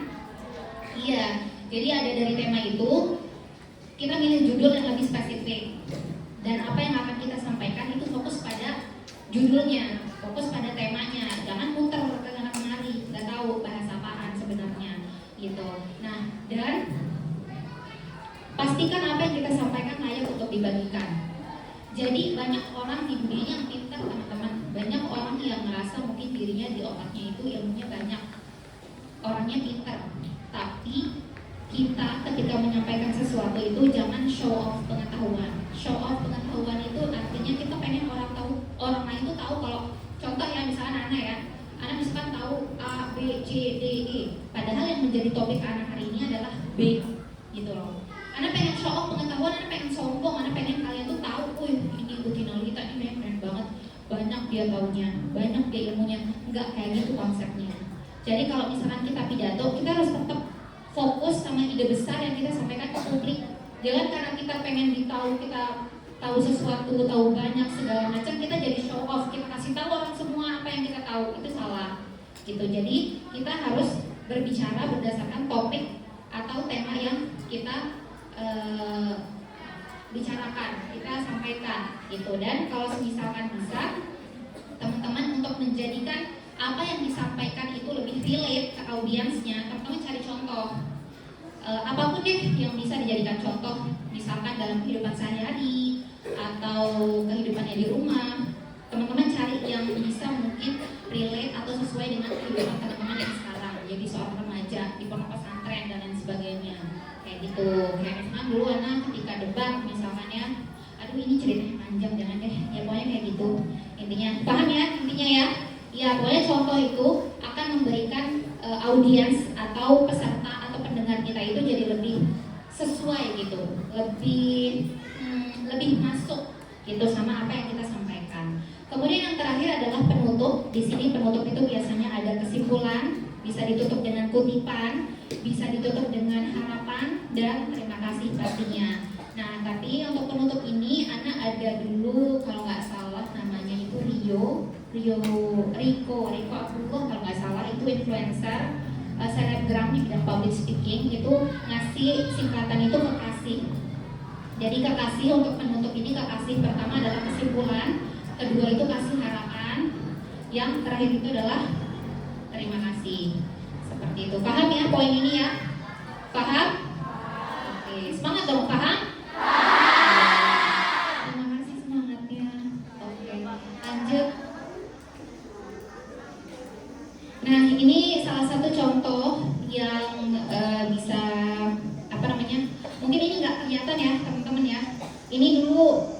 [SPEAKER 1] Iya. Jadi ada dari tema itu, kita milih judul yang lebih spesifik. Dan apa yang akan kita sampaikan itu fokus pada judulnya, fokus pada temanya. Jangan muter ke sana kemari, nggak tahu bahasa apaan sebenarnya gitu. Nah, dan pastikan apa yang kita sampaikan layak untuk dibagikan. Jadi banyak orang di dunia yang pintar teman-teman. Banyak orang yang merasa mungkin dirinya di otaknya itu ilmunya banyak, orangnya pintar. Tapi kita ketika menyampaikan sesuatu itu jangan show off pengetahuan. Show off pengetahuan itu artinya kita pengen orang lain itu tahu. Kalau contoh ya misalnya Ana misalkan tahu A, B, C, D, E. Padahal yang menjadi topik Ana hari ini adalah B gitu loh. Ana pengen show off pengetahuan, Ana pengen sombong, Ana pengen kalian tuh tahu, ini Butinolita ini keren banget, banyak dia taunya, banyak dia ilmunya. Enggak kayak gitu konsepnya. Jadi kalau misalkan kita pidato, kita harus tetap fokus sama ide besar yang kita sampaikan ke publik. Jangan karena kita pengen kita tahu sesuatu, tahu banyak segala macam, kita jadi show off, kita kasih tahu orang semua apa yang kita tahu, itu salah gitu. Jadi kita harus berbicara berdasarkan topik atau tema yang kita bicarakan, kita sampaikan gitu. Dan kalau misalkan bisa teman-teman untuk menjadikan apa yang disampaikan itu lebih relate ke audiensnya, teman-teman cari contoh apapun deh yang bisa dijadikan contoh, misalkan dalam kehidupan sehari-hari atau kehidupannya di rumah. Teman-teman cari yang bisa mungkin relate atau sesuai dengan kehidupan teman-teman yang sekarang, jadi seorang remaja di pondok pesantren dan lain sebagainya kayak gitu. Kayak misalkan dulu anak ketika debat misalkan ya, aduh ini ceritanya panjang, jangan deh ya, pokoknya kayak gitu intinya. Paham ya intinya ya? Ya pokoknya contoh itu akan memberikan audiens atau peserta atau pendengar kita itu jadi lebih sesuai gitu, lebih masuk gitu sama apa yang kita sampaikan. Kemudian yang terakhir adalah penutup. Di sini penutup itu biasanya ada kesimpulan, bisa ditutup dengan kutipan, bisa ditutup dengan harapan dan terima kasih pastinya. Nah, tapi untuk penutup ini Ana ada dulu kalau nggak salah namanya itu Riko Abdullah kalau nggak salah, itu influencer selebgram di bidang public speaking, itu ngasih singkatan itu kekasih. Jadi kekasih untuk menutup ini, kekasih pertama adalah kesimpulan, kedua itu kasih harapan, yang terakhir itu adalah terima kasih. Seperti itu. Paham ya poin ini ya? Paham? Oke, semangat dong, paham? Terima kasih semangatnya. Oke, lanjut. Nah, ini salah satu contoh yang bisa mungkin ini nggak kelihatan ya teman-teman ya. Ini dulu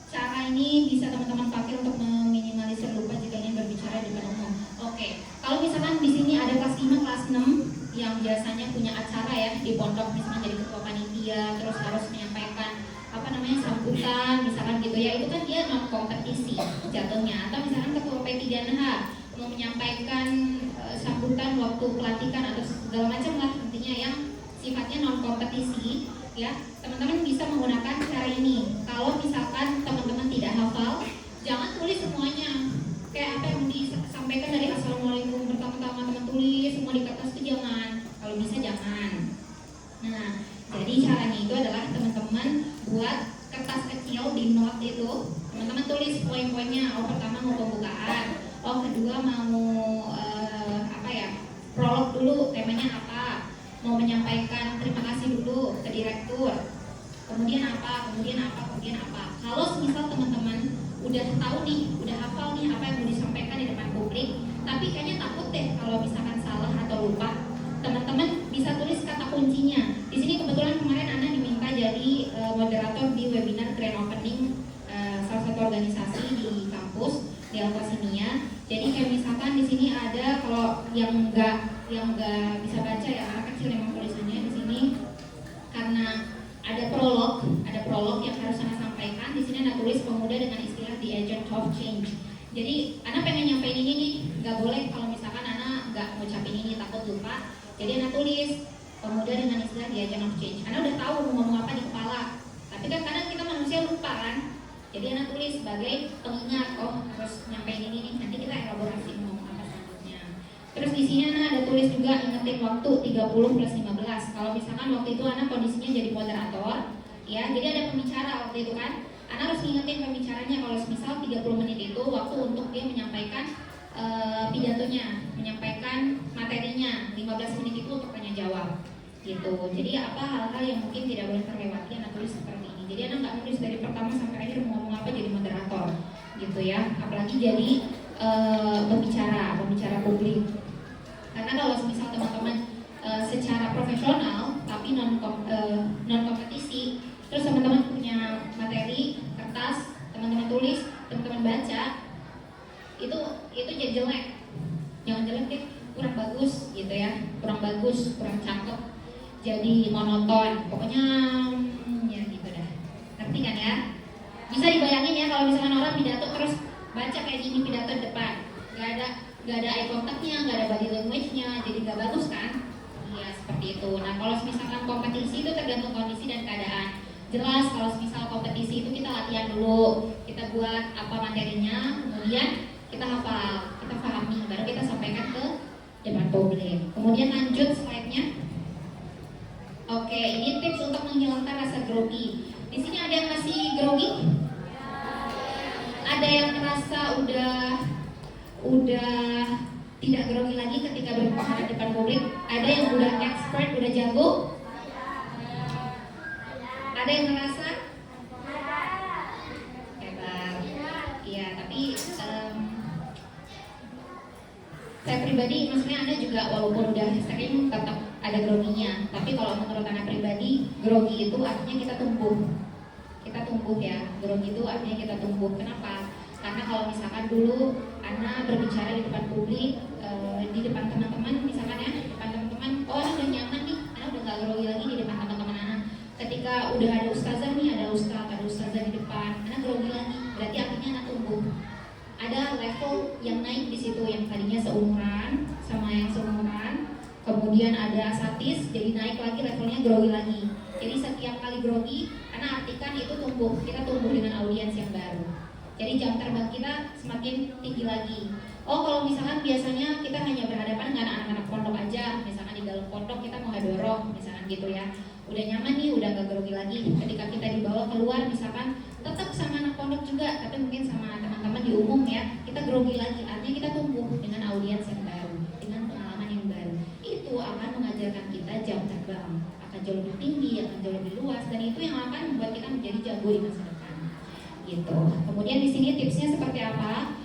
[SPEAKER 1] cara ini bisa teman-teman pakai untuk meminimalisir lupa jika ingin berbicara di depan umum. Oke, kalau misalkan di sini ada kelas 5, kelas 6 yang biasanya punya acara ya di pondok, misalnya jadi ketua panitia, terus harus menyampaikan sambutan, misalkan gitu ya, itu kan dia non kompetisi jatuhnya. Atau misalkan ketua P3NH mau menyampaikan sambutan waktu pelantikan atau segala macam lah, intinya yang sifatnya non kompetisi ya, teman-teman bisa menggunakan cara ini. Kalau misalkan teman-teman tidak hafal, jangan tulis semuanya. Kayak apa yang disampaikan dari assalamualaikum pertama-tama teman tulis semua di kertas itu jangan. Kalau bisa jangan. Nah, jadi caranya itu adalah teman-teman buat kertas kecil di note itu, teman-teman tulis poin-poinnya. Oh, pertama mau pembukaan. Oh, kedua mau prolog dulu, temanya apa, mau menyampaikan terima kasih dulu ke direktur, kemudian apa. Kalau misal teman-teman udah tahu nih, udah hafal nih apa yang mau disampaikan di depan publik, tapi kayaknya takut deh kalau misalkan salah atau lupa, teman-teman bisa tulis kata kuncinya. Di sini kebetulan kemarin Ana diminta jadi moderator di webinar grand opening salah satu organisasi di kampus di Alfasimia. Jadi kayak misalkan di sini ada, kalau yang nggak bisa baca ya, anak kecil memang tulisannya di sini karena ada prolog yang harus Ana sampaikan. Di sini Ana tulis pemuda dengan istilah the agent of change. Jadi Ana pengen nyampein ini nih, nggak boleh kalau misalkan Ana nggak ngucapin ini takut lupa. Jadi Ana tulis pemuda dengan istilah the agent of change. Ana udah tahu mau ngomong apa di kepala, tapi kan kadang kita manusia lupa kan. Jadi Ana tulis sebagai pengingat, oh harus nyampein ini nih, nanti kita elaborasi ngomong apa selanjutnya. Terus di sini Ana ada tulis juga ingetin waktu 30+15. Kalau misalkan waktu itu Ana kondisinya jadi moderator, ya, jadi ada pembicara waktu itu kan. Ana harus ngingetin pembicaranya kalau misal 30 menit itu waktu untuk dia menyampaikan pidatonya, menyampaikan materinya, 15 menit itu untuk tanya jawab gitu. Jadi apa hal-hal yang mungkin tidak boleh terlewati, Ana tulis seperti ini. Jadi Ana nggak nulis dari pertama sampai akhir mau ngomong apa jadi moderator gitu ya, apalagi jadi pembicara publik. Karena kalau misal teman-teman secara profesional tapi non kompetisi, terus teman-teman punya materi kertas, teman-teman tulis, teman-teman baca, itu jadi jelek. Jangan jelek deh, kurang bagus gitu ya, kurang bagus, kurang cakep, jadi monoton. Pokoknya ya gitu dah. Ngerti kan ya? Bisa dibayangin ya kalau misalkan orang pidato terus baca kayak gini pidato di depan, nggak ada eye contact-nya, nggak ada body language-nya, jadi nggak bagus kan? Iya seperti itu. Nah kalau misalkan kompetisi itu tergantung kondisi dan keadaan. Jelas kalau misal kompetisi itu kita latihan dulu, kita buat apa materinya, kemudian kita hafal, kita pahami, baru kita sampaikan ke depan publik. Kemudian lanjut slide-nya. Oke, ini tips untuk menghilangkan rasa grogi. Di sini ada yang masih grogi? Ada yang merasa udah tidak grogi lagi ketika berbicara di depan publik? Ada yang udah expert, udah jago? Ada yang merasa? Hebat. Iya, tapi saya pribadi, maksudnya Anda juga walaupun udah sering tetap ada groginya. Tapi kalau menurut Anda pribadi, grogi itu artinya kita tumbuh. Kita tumbuh ya, grogi itu artinya kita tumbuh. Kenapa? Karena kalau misalkan dulu Anda berbicara di depan publik, di depan teman-teman misalkan ya, di depan teman-teman, oh Anda udah nyaman nih, Anda udah gak grogi lagi di depan teman-teman Anda. Ketika udah ada ustazah nih, ada ustazah di depan, Anda grogi lagi, berarti artinya Anda tumbuh. Ada level yang naik di situ, yang tadinya seumuran sama yang seumuran, kemudian ada asatis, jadi naik lagi levelnya grogi lagi. Jadi setiap kali grogi, karena artikan itu tumbuh, kita tumbuh dengan audiens yang baru. Jadi jam terbang kita semakin tinggi lagi. Oh, kalau misalkan biasanya kita hanya berhadapan dengan anak-anak pondok aja, misalkan di dalam pondok kita muhadharah, misalkan gitu ya. Udah nyaman nih, udah gak grogi lagi. Ketika kita dibawa keluar, misalkan tetap sama anak pondok juga, tapi mungkin sama teman-teman di umum ya, kita grogi lagi. Artinya kita tumbuh dengan audiens yang baru, dengan pengalaman yang baru. Itu akan mengajarkan kita jam terbang, akan jauh lebih tinggi, akan jauh lebih luas, dan itu yang akan membuat kita menjadi jago di masa depan. Gitu. Kemudian di sini tipsnya seperti apa?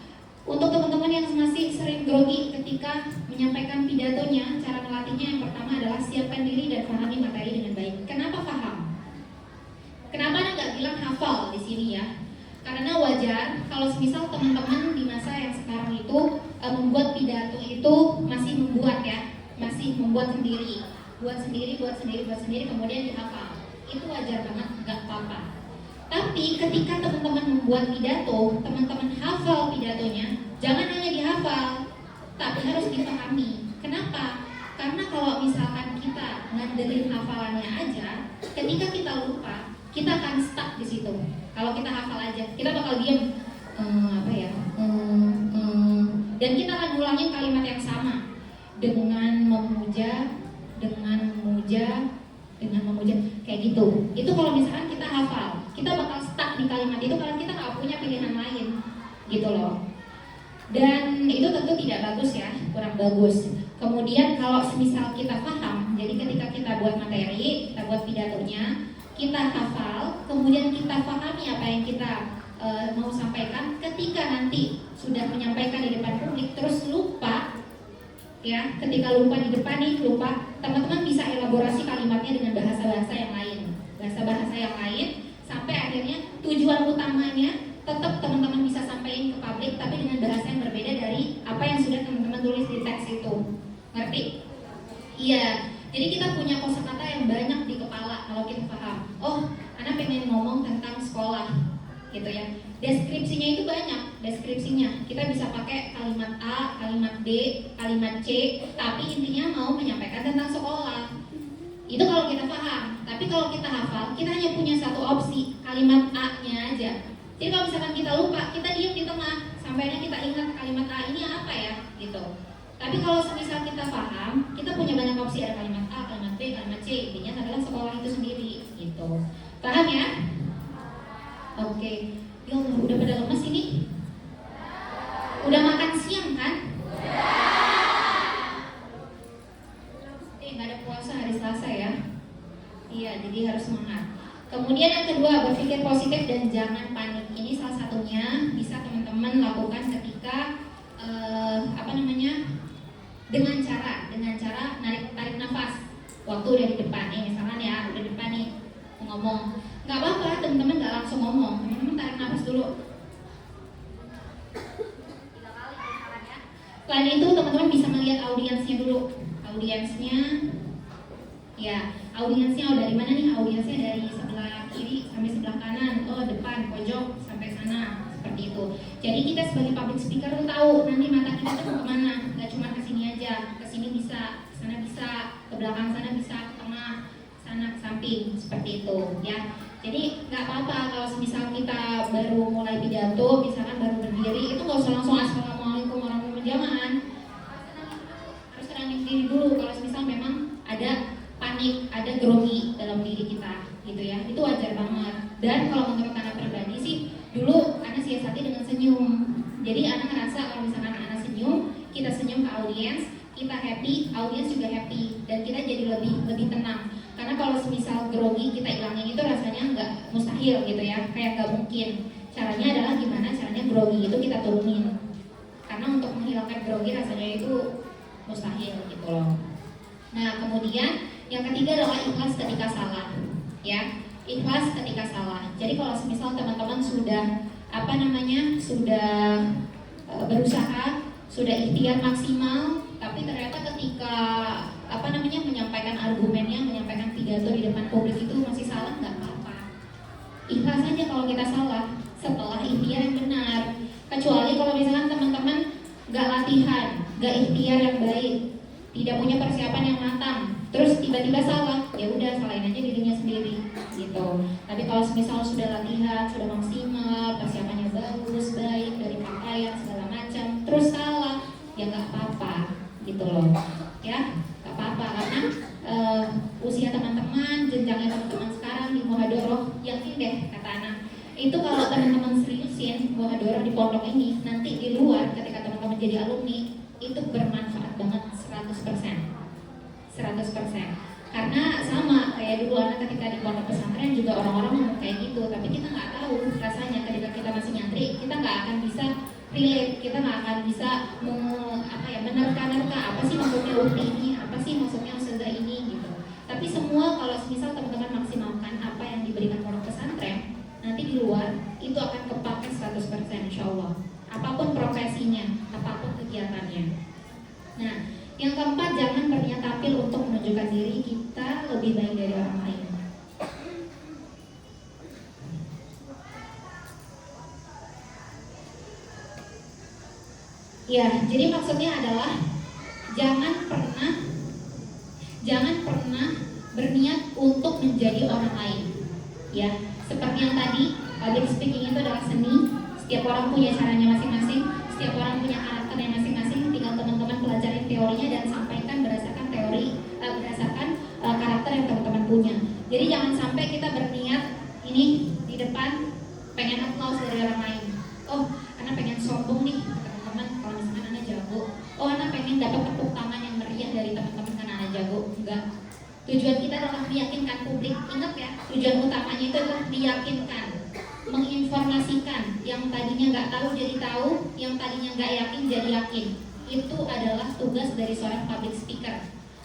[SPEAKER 1] Untuk teman-teman yang masih sering grogi ketika menyampaikan pidatonya, cara melatihnya yang pertama adalah siapkan diri dan pahami materi dengan baik. Kenapa paham? Kenapa Anda nggak bilang hafal di sini ya? Karena wajar kalau semisal teman-teman di masa yang sekarang itu membuat pidato itu masih membuat ya, masih membuat sendiri, buat sendiri, kemudian dihafal. Itu wajar banget, nggak apa-apa. Tapi ketika teman-teman membuat pidato, teman-teman hafal pidatonya, jangan hanya dihafal, tapi harus dipahami. Kenapa? Karena kalau misalkan kita ngandelin hafalannya aja, ketika kita lupa, kita akan stuck di situ. Kalau kita hafal aja, kita bakal diem, dan kita akan ngulangin kalimat yang sama dengan memuja, kayak gitu. Itu kalau misalkan kita hafal, kita bakal stuck di kalimat itu karena kita nggak punya pilihan lain, gitu loh. Dan itu tentu tidak bagus ya, kurang bagus. Kemudian kalau semisal kita paham, jadi ketika kita buat materi, kita buat pidatonya, kita hafal, kemudian kita pahami apa yang kita mau sampaikan. Ketika nanti sudah menyampaikan di depan publik terus lupa, ya, ketika lupa di depan nih, teman-teman bisa elaborasi kalimatnya dengan bahasa-bahasa yang lain, sampai akhirnya tujuan utamanya tetap teman-teman bisa sampaikan ke publik, tapi dengan bahasa yang berbeda dari apa yang sudah teman-teman tulis di teks itu. Ngerti? Iya. Jadi kita punya kosakata yang banyak di kepala kalau kita paham. Oh, anak pengen ngomong tentang sekolah, gitu ya. Deskripsinya itu banyak, kita bisa pakai kalimat A, kalimat B, kalimat C, tapi intinya mau menyampaikan tentang sekolah. Itu kalau kita paham. Tapi kalau kita hafal, kita hanya punya satu opsi, kalimat A-nya aja. Jadi kalau misalkan kita lupa, kita diam di tengah, sampainya kita ingat kalimat A ini apa ya, gitu. Tapi kalau semisal kita paham, kita punya banyak opsi, ada kalimat A, kalimat B, kalimat C, intinya adalah sekolah itu sendiri, gitu. Paham ya? Oke. Ya Allah, udah pada lemes ini? Udah makan siang kan? Nggak ada puasa hari Selasa ya? Iya, jadi harus semangat. Kemudian yang kedua, berpikir positif dan jangan panik. Ini salah satunya bisa teman-teman lakukan ketika dengan cara tarik nafas. Waktu udah di depan nih, misalkan ya, udah di depan nih mau ngomong. Nggak apa-apa, teman-teman nggak langsung ngomong. Teman-teman tarik nafas dulu. 3 kali caranya. Selain itu, teman-teman bisa melihat audiensnya dulu. Audiensnya dari mana nih? Audiensnya dari sebelah kiri sampai sebelah kanan, depan, pojok sampai sana, seperti itu. Jadi kita sebagai public speaker tuh tahu nanti mata kita tuh mau kemana, nggak cuma ke sini aja, ke sini bisa, ke sana bisa, ke belakang sana bisa, ke tengah, sana, ke samping, seperti itu, ya. Jadi nggak apa-apa kalau misal kita baru mulai pidato, misalkan baru berdiri, itu nggak usah langsung assalamualaikum warahmatullahi wabarakatuh. Harus tenangin diri dulu kalau misal memang ada panik, ada grogi dalam diri kita, gitu ya. Itu wajar banget. Dan kalau menurut anak pribadi sih, dulu anak siasati dengan senyum. Jadi anak ngerasa kalau misalkan anak senyum, kita senyum ke audiens, kita happy, audiens juga happy, dan kita jadi lebih tenang. Karena kalau semisal grogi kita ilangin itu rasanya nggak mustahil gitu ya, kayak nggak mungkin. Caranya adalah gimana caranya grogi itu kita turunin. Karena untuk menghilangkan grogi rasanya itu mustahil gitu loh. Nah, kemudian yang ketiga adalah ikhlas ketika salah, ya. Ikhlas ketika salah. Jadi kalau semisal teman-teman sudah berusaha, sudah ikhtiar maksimal, tapi ternyata ketika menyampaikan argumennya, menyampaikan pidato di depan publik itu masih salah, nggak apa-apa. Ikhlas aja kalau kita salah setelah ikhtiar yang benar. Kecuali kalau misalkan teman-teman nggak latihan, nggak ikhtiar yang baik, tidak punya persiapan yang matang, terus tiba-tiba salah, ya udah salahin aja dirinya sendiri, gitu. Tapi kalau misal sudah latihan, sudah maksimal, persiapannya bagus, baik, dari pakaian segala macam, terus salah, ya nggak apa-apa gitu loh, ya nggak apa-apa karena usia teman-teman, jenjangnya teman-teman sekarang di Muhadoroh, yakin deh kata anak, itu kalau teman-teman seriusin Muhadoroh di pondok ini, nanti di luar ketika teman-teman jadi alumni itu bermanfaat banget 100%. Karena sama kayak dulu anak ketika di pondok pesantren juga orang-orang ngomong kayak gitu, tapi kita nggak tahu rasanya ketika kita masih nyantri, kita nggak akan bisa relate, kita nggak akan bisa menerka-nerka apa sih maksudnya ukti ini, apa sih maksudnya ustazah ini gitu. Tapi semua kalau misal teman-teman maksimalkan apa yang diberikan pondok pesantren, nanti di luar itu akan kepake 100% insya Allah. Apapun profesinya, apapun kegiatannya. Nah, yang keempat, jangan berniat tampil untuk menunjukkan diri kita lebih baik dari orang lain. Ya, jadi maksudnya adalah jangan pernah berniat untuk menjadi orang lain. Ya, seperti yang tadi, public speaking itu adalah seni. Setiap orang punya caranya masing-masing, setiap orang punya karakternya masing-masing. Tinggal teman-teman pelajarin teorinya dan sampaikan berdasarkan karakter yang teman-teman punya. Jadi jangan sampai kita berniat ini di depan pengen applause dari orang lain. Oh, anak pengen sombong nih teman-teman kalau misalkan anak jago. Oh, anak pengen dapat tepuk tangan yang meriah dari teman-teman karena anak jago. Enggak. Tujuan kita adalah meyakinkan publik. Ingat ya, tujuan utamanya itu adalah meyakinkan, menginformasikan. Yang tadinya nggak tahu jadi tahu, yang tadinya nggak yakin jadi yakin. Itu adalah tugas dari seorang public speaker.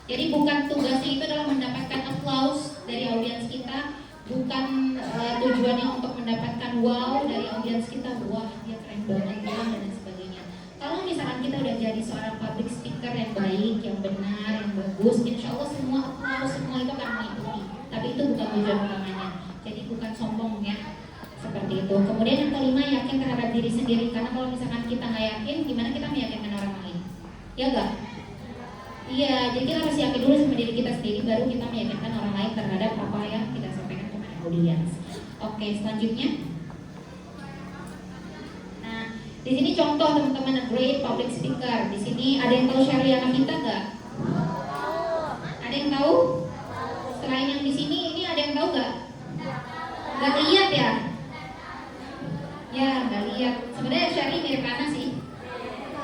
[SPEAKER 1] Jadi bukan tugasnya itu adalah mendapatkan applause dari audiens kita, bukan tujuannya untuk mendapatkan wow dari audiens kita, wah dia keren banget ya, dan sebagainya. Kalau misalkan kita udah jadi seorang public speaker yang baik, yang benar, yang bagus, insya Allah semua applause, semua itu akan mengikuti. Tapi itu bukan tujuan utamanya. Jadi bukan sombong ya, seperti itu. Kemudian yang kelima, yakin terhadap diri sendiri. Karena kalau misalkan kita nggak yakin, gimana kita meyakinkan orang lain? Ya enggak? Iya, jadi kita harus yakin dulu sama diri kita sendiri, baru kita meyakinkan orang lain terhadap apa yang kita sampaikan kepada audiens. Oke, selanjutnya. Nah, di sini contoh teman-teman, a great public speaker. Di sini ada yang tahu Syariana kita nggak? Ada yang tahu? Selain yang di sini, ini ada yang tahu nggak? Nggak lihat ya? Ya, nggak lihat. Sebenarnya Syari mirip Ana sih.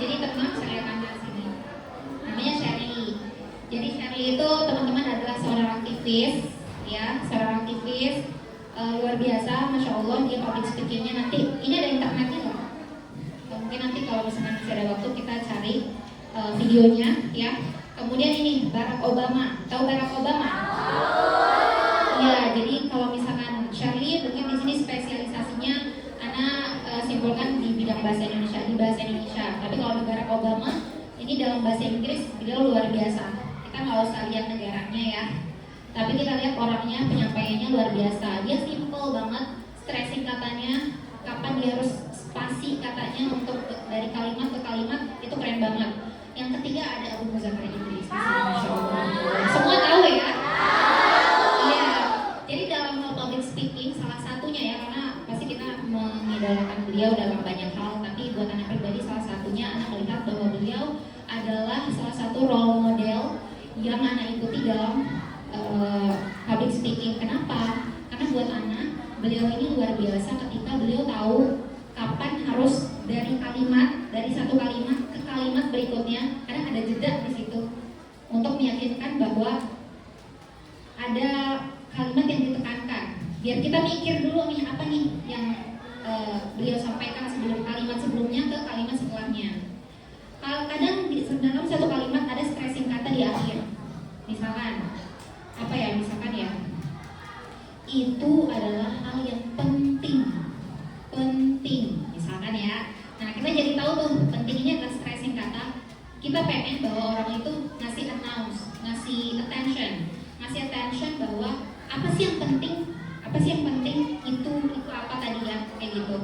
[SPEAKER 1] Jadi teman saya Ana sini. Namanya Syari. Jadi Syari itu teman-teman adalah seorang aktivis, ya, seorang aktivis luar biasa, masya Allah. Dia public speakingnya nanti. Ini ada internetnya nggak? Mungkin nanti kalau misalkan masih ada waktu kita cari videonya, ya. Kemudian ini Barack Obama. Tahu Barack Obama? Ya, jadi kalau misalkan Syari mungkin di sini spesialisasinya simpulkan di bidang bahasa Indonesia, di bahasa Indonesia. Tapi kalau Barack Obama ini dalam bahasa Inggris beliau luar biasa. Kita nggak usah lihat negaranya ya, tapi kita lihat orangnya, penyampaiannya luar biasa. Dia simple banget, stressing katanya, kapan dia harus spasi katanya untuk dari kalimat ke kalimat, itu keren banget. Yang ketiga ada Abu Muzaffar Idris, masya Allah. Semua tahu ya? Iya. Jadi dalam hal public speaking salah satunya ya, karena pasti kita mengidolakan beliau dalam banyak hal, tapi buat anak pribadi salah satunya anak melihat bahwa beliau adalah salah satu role model yang anak ikuti dalam public speaking. Kenapa? Karena buat anak beliau ini luar biasa ketika beliau tahu kapan harus dari satu kalimat ke kalimat berikutnya, karena ada jeda di situ untuk meyakinkan bahwa ada kalimat yang ditekankan. Biar kita mikir dulu nih apa nih yang beliau sampaikan sebelum kalimat sebelumnya ke kalimat setelahnya. Kadang di dalam satu kalimat ada stressing kata di akhir. Misalkan apa ya? Misalkan ya, itu adalah hal yang penting. Misalkan ya. Nah, kita jadi tahu tuh pentingnya adalah stressing kata. Kita pengen bahwa orang itu ngasih attention bahwa apa sih yang penting itu apa tadi ya, kayak gitu.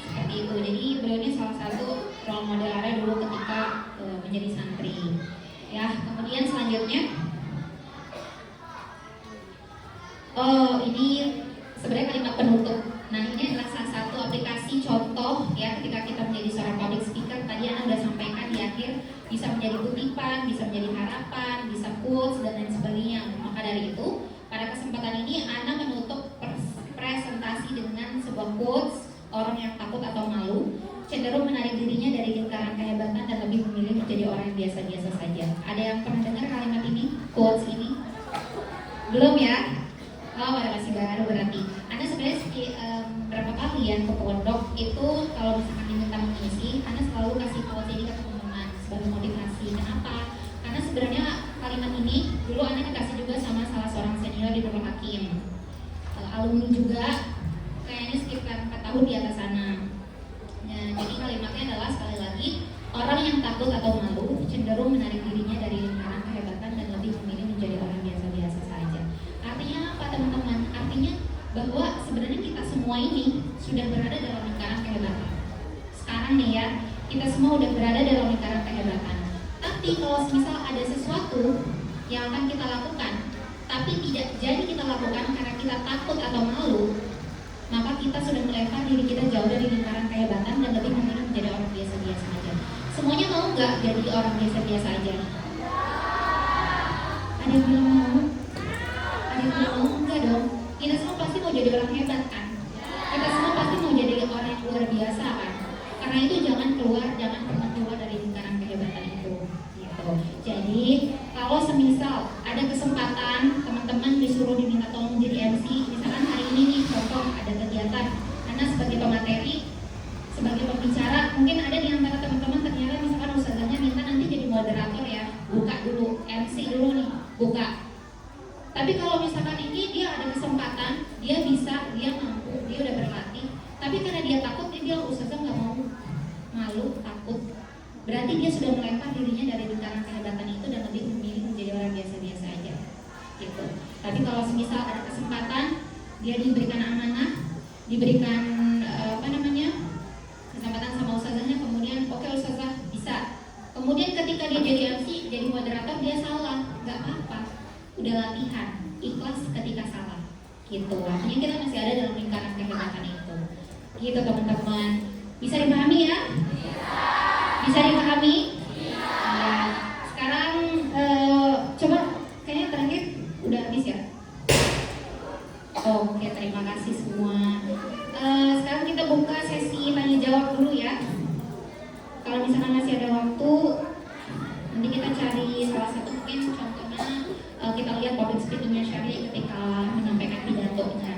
[SPEAKER 1] Seperti itu. Jadi beliau ini salah satu role model Ara dulu ketika menjadi santri. Ya, kemudian selanjutnya ini sebenarnya kalimat penutup. Nah, ini adalah salah satu aplikasi contoh kutipan, bisa menjadi harapan, bisa quotes dan lain sebagainya. Maka dari itu, pada kesempatan ini Ana menutup presentasi dengan sebuah quotes. Orang yang takut atau malu cenderung menarik dirinya dari lingkaran kehebatan dan lebih memilih menjadi orang yang biasa-biasa saja. Ada yang pernah dengar kalimat ini? Quotes ini? Belum ya? Oh, ada masih baru berarti. Anda sebenarnya berapa kali ya ke pondok itu kalau misalkan diminta mengisi, Anda selalu kasih quotes ini ke teman-teman sebagai motivasi. Kenapa? Karena sebenarnya kalimat ini dulu Anda dikasih juga sama salah seorang senior di Nurul Hakim. Alumni juga, kayaknya sekitar 4 tahun di atas sana. Nah, jadi kalimatnya adalah sekali lagi, orang yang takut atau malu cenderung menarik dirinya dari lingkaran kehebatan dan lebih memilih menjadi orang biasa-biasa saja. Artinya apa teman-teman? Artinya bahwa sebenarnya kita semua ini sudah berada dalam lingkaran kehebatan. Sekarang nih ya, kita semua udah berada dalam lingkaran kehebatan. Tapi kalau misal ada sesuatu yang akan kita lakukan, tapi tidak jadi kita lakukan karena kita takut atau malu, maka kita sudah melempar diri kita jauh dari lingkaran kehebatan dan lebih memilih menjadi orang biasa-biasa aja. Semuanya mau nggak jadi orang biasa-biasa aja? Ada yang bilang mau? Ada yang bilang mau? Enggak dong. Kita semua pasti mau jadi orang hebat kan? Kita semua pasti mau jadi orang yang luar biasa kan? Karena itu jangan pernah keluar dari lingkaran kehebatan itu. Gitu. Jadi kalau semisal ada kesempatan teman-teman disuruh diminta tolong menjadi MC, misalkan hari ini nih contoh ada kegiatan, Anda sebagai pemateri, sebagai pembicara, mungkin ada di antara teman-teman ternyata misalkan ustazahnya minta nanti jadi moderator ya, buka dulu, MC dulu nih, buka. Tapi kalau misalkan ini dia ada kesempatan, dia bisa, dia mampu, dia udah berlatih, tapi karena dia takut, dia ustazah nggak mau, malu, takut. Berarti dia sudah melempar dirinya dari lingkaran kehebatan itu dan lebih memilih menjadi orang biasa-biasa aja. Gitu. Tapi kalau semisal ada kesempatan, dia diberikan amanah, diberikan kesempatan sama ustazahnya, kemudian oke, ustazah bisa. Kemudian ketika dia jadi MC, jadi moderator, dia salah, nggak apa-apa, udah latihan, ikhlas ketika salah. Gitu. Artinya kita masih ada dalam lingkaran kehebatan itu. Gitu teman-teman. Bisa dipahami ya? Bisa dipahami? Ya. Sekarang coba kayaknya terakhir udah habis ya. Oke, terima kasih semua. Sekarang kita buka sesi tanya jawab dulu ya. Kalau misalkan masih ada waktu, nanti kita cari salah satu mungkin contohnya kita lihat public speaking-nya Shirley ketika menyampaikan pidatonya.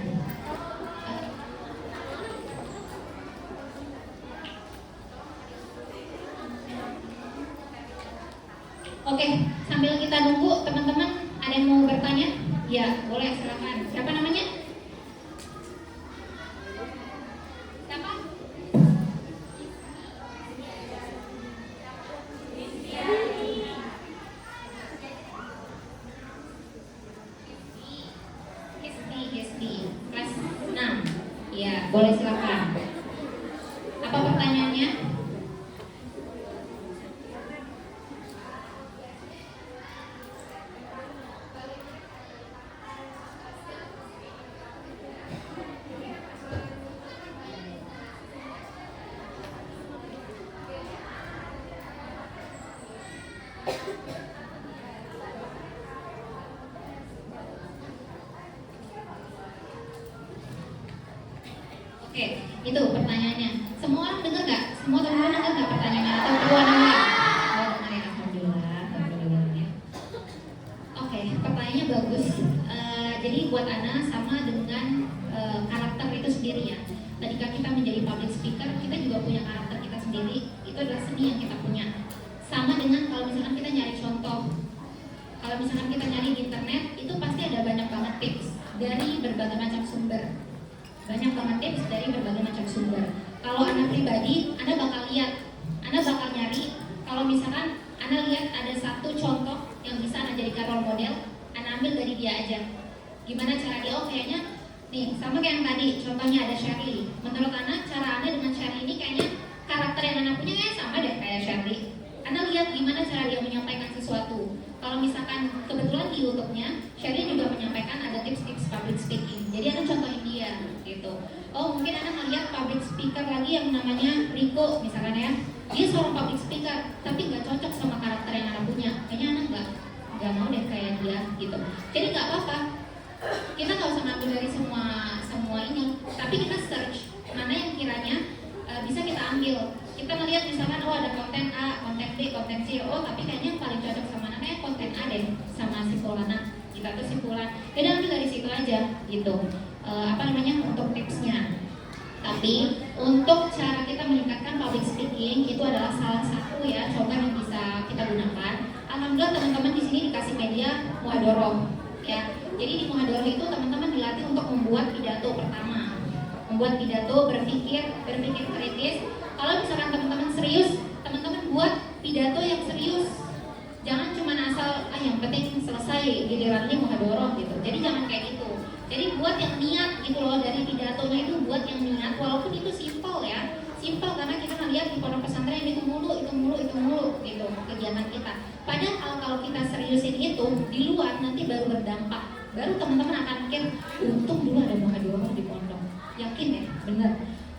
[SPEAKER 1] Oke, sambil kita nunggu teman-teman, ada yang mau bertanya? Ya, boleh, silakan. Siapa namanya? Siapa? Hesti, kelas 6. Ya, boleh silakan. Apa pertanyaannya? Oke, itu pertanyaannya. Semua orang dengar nggak? Semua teman-teman dengar nggak pertanyaannya? Atau perlu ada lagi? Oh, dengar ya, alhamdulillah ya. Oke, pertanyaannya bagus. Jadi buat Ana sama dengan karakter itu sendiri ya. Ketika kita menjadi public speaker, kita juga punya karakter kita sendiri. Itu adalah seni yang kita punya. Sama dengan kalau misalkan kita nyari contoh. Kalau misalkan kita nyari di internet, itu pasti ada banyak banget tips dari berbagai macam sumber. Banyak banget tips dari berbagai macam sumber. Kalau Anda pribadi, Anda bakal lihat, Anda bakal nyari. Kalau misalkan Anda lihat ada satu contoh yang bisa Anda jadikan role model, Anda ambil dari dia aja. Gimana cara dia? Oh kayaknya nih sama kayak yang tadi, contohnya ada Shirley. Menurut Anda, cara Anda dengan Shirley ini kayaknya karakter yang Anda punya kayak sama deh kayak Shirley. Anda lihat gimana cara dia menyampaikan sesuatu. Kalau misalkan kebetulan di YouTube-nya, Shirley juga menyampaikan ada tips-tips public speaking. Jadi Anda contohin dia. gitu. Oh mungkin anak ngeliat public speaker lagi yang namanya Rico misalkan ya, dia seorang public speaker tapi nggak cocok sama karakter yang anak punya, kayaknya anak nggak mau deh kayak dia gitu. Jadi nggak apa-apa, kita nggak usah ngambil dari semua ini, tapi kita search mana yang kiranya bisa kita ambil. Kita melihat misalkan oh ada konten A, konten B, konten C, oh tapi kayaknya yang paling cocok sama anaknya konten A deh sama si Fulana, kita tuh si Fulan, jadi ambil dari situ aja gitu. Untuk tipsnya. Tapi untuk cara kita meningkatkan public speaking itu adalah salah satu ya coba yang bisa kita gunakan. Alhamdulillah teman-teman di sini dikasih media muhadoroh ya. Jadi di muhadoroh itu teman-teman dilatih untuk membuat pidato pertama, membuat pidato, berpikir kritis. Kalau misalkan teman-teman serius, teman-teman buat pidato yang serius. Jangan cuma asal yang penting selesai gilirannya muhadoroh gitu. Jadi jangan kayak gitu. Jadi buat yang niat gitu loh, dari pidatonya itu buat yang niat, walaupun itu simpel ya. Simpel karena kita ngeliat di pondok pesantren itu mulu gitu kegiatan kita. Padahal kalau kita seriusin itu di luar nanti baru berdampak. Baru teman-teman akan mikir, untung dulu ada muhadoroh di pondok. Yakin ya? Bener.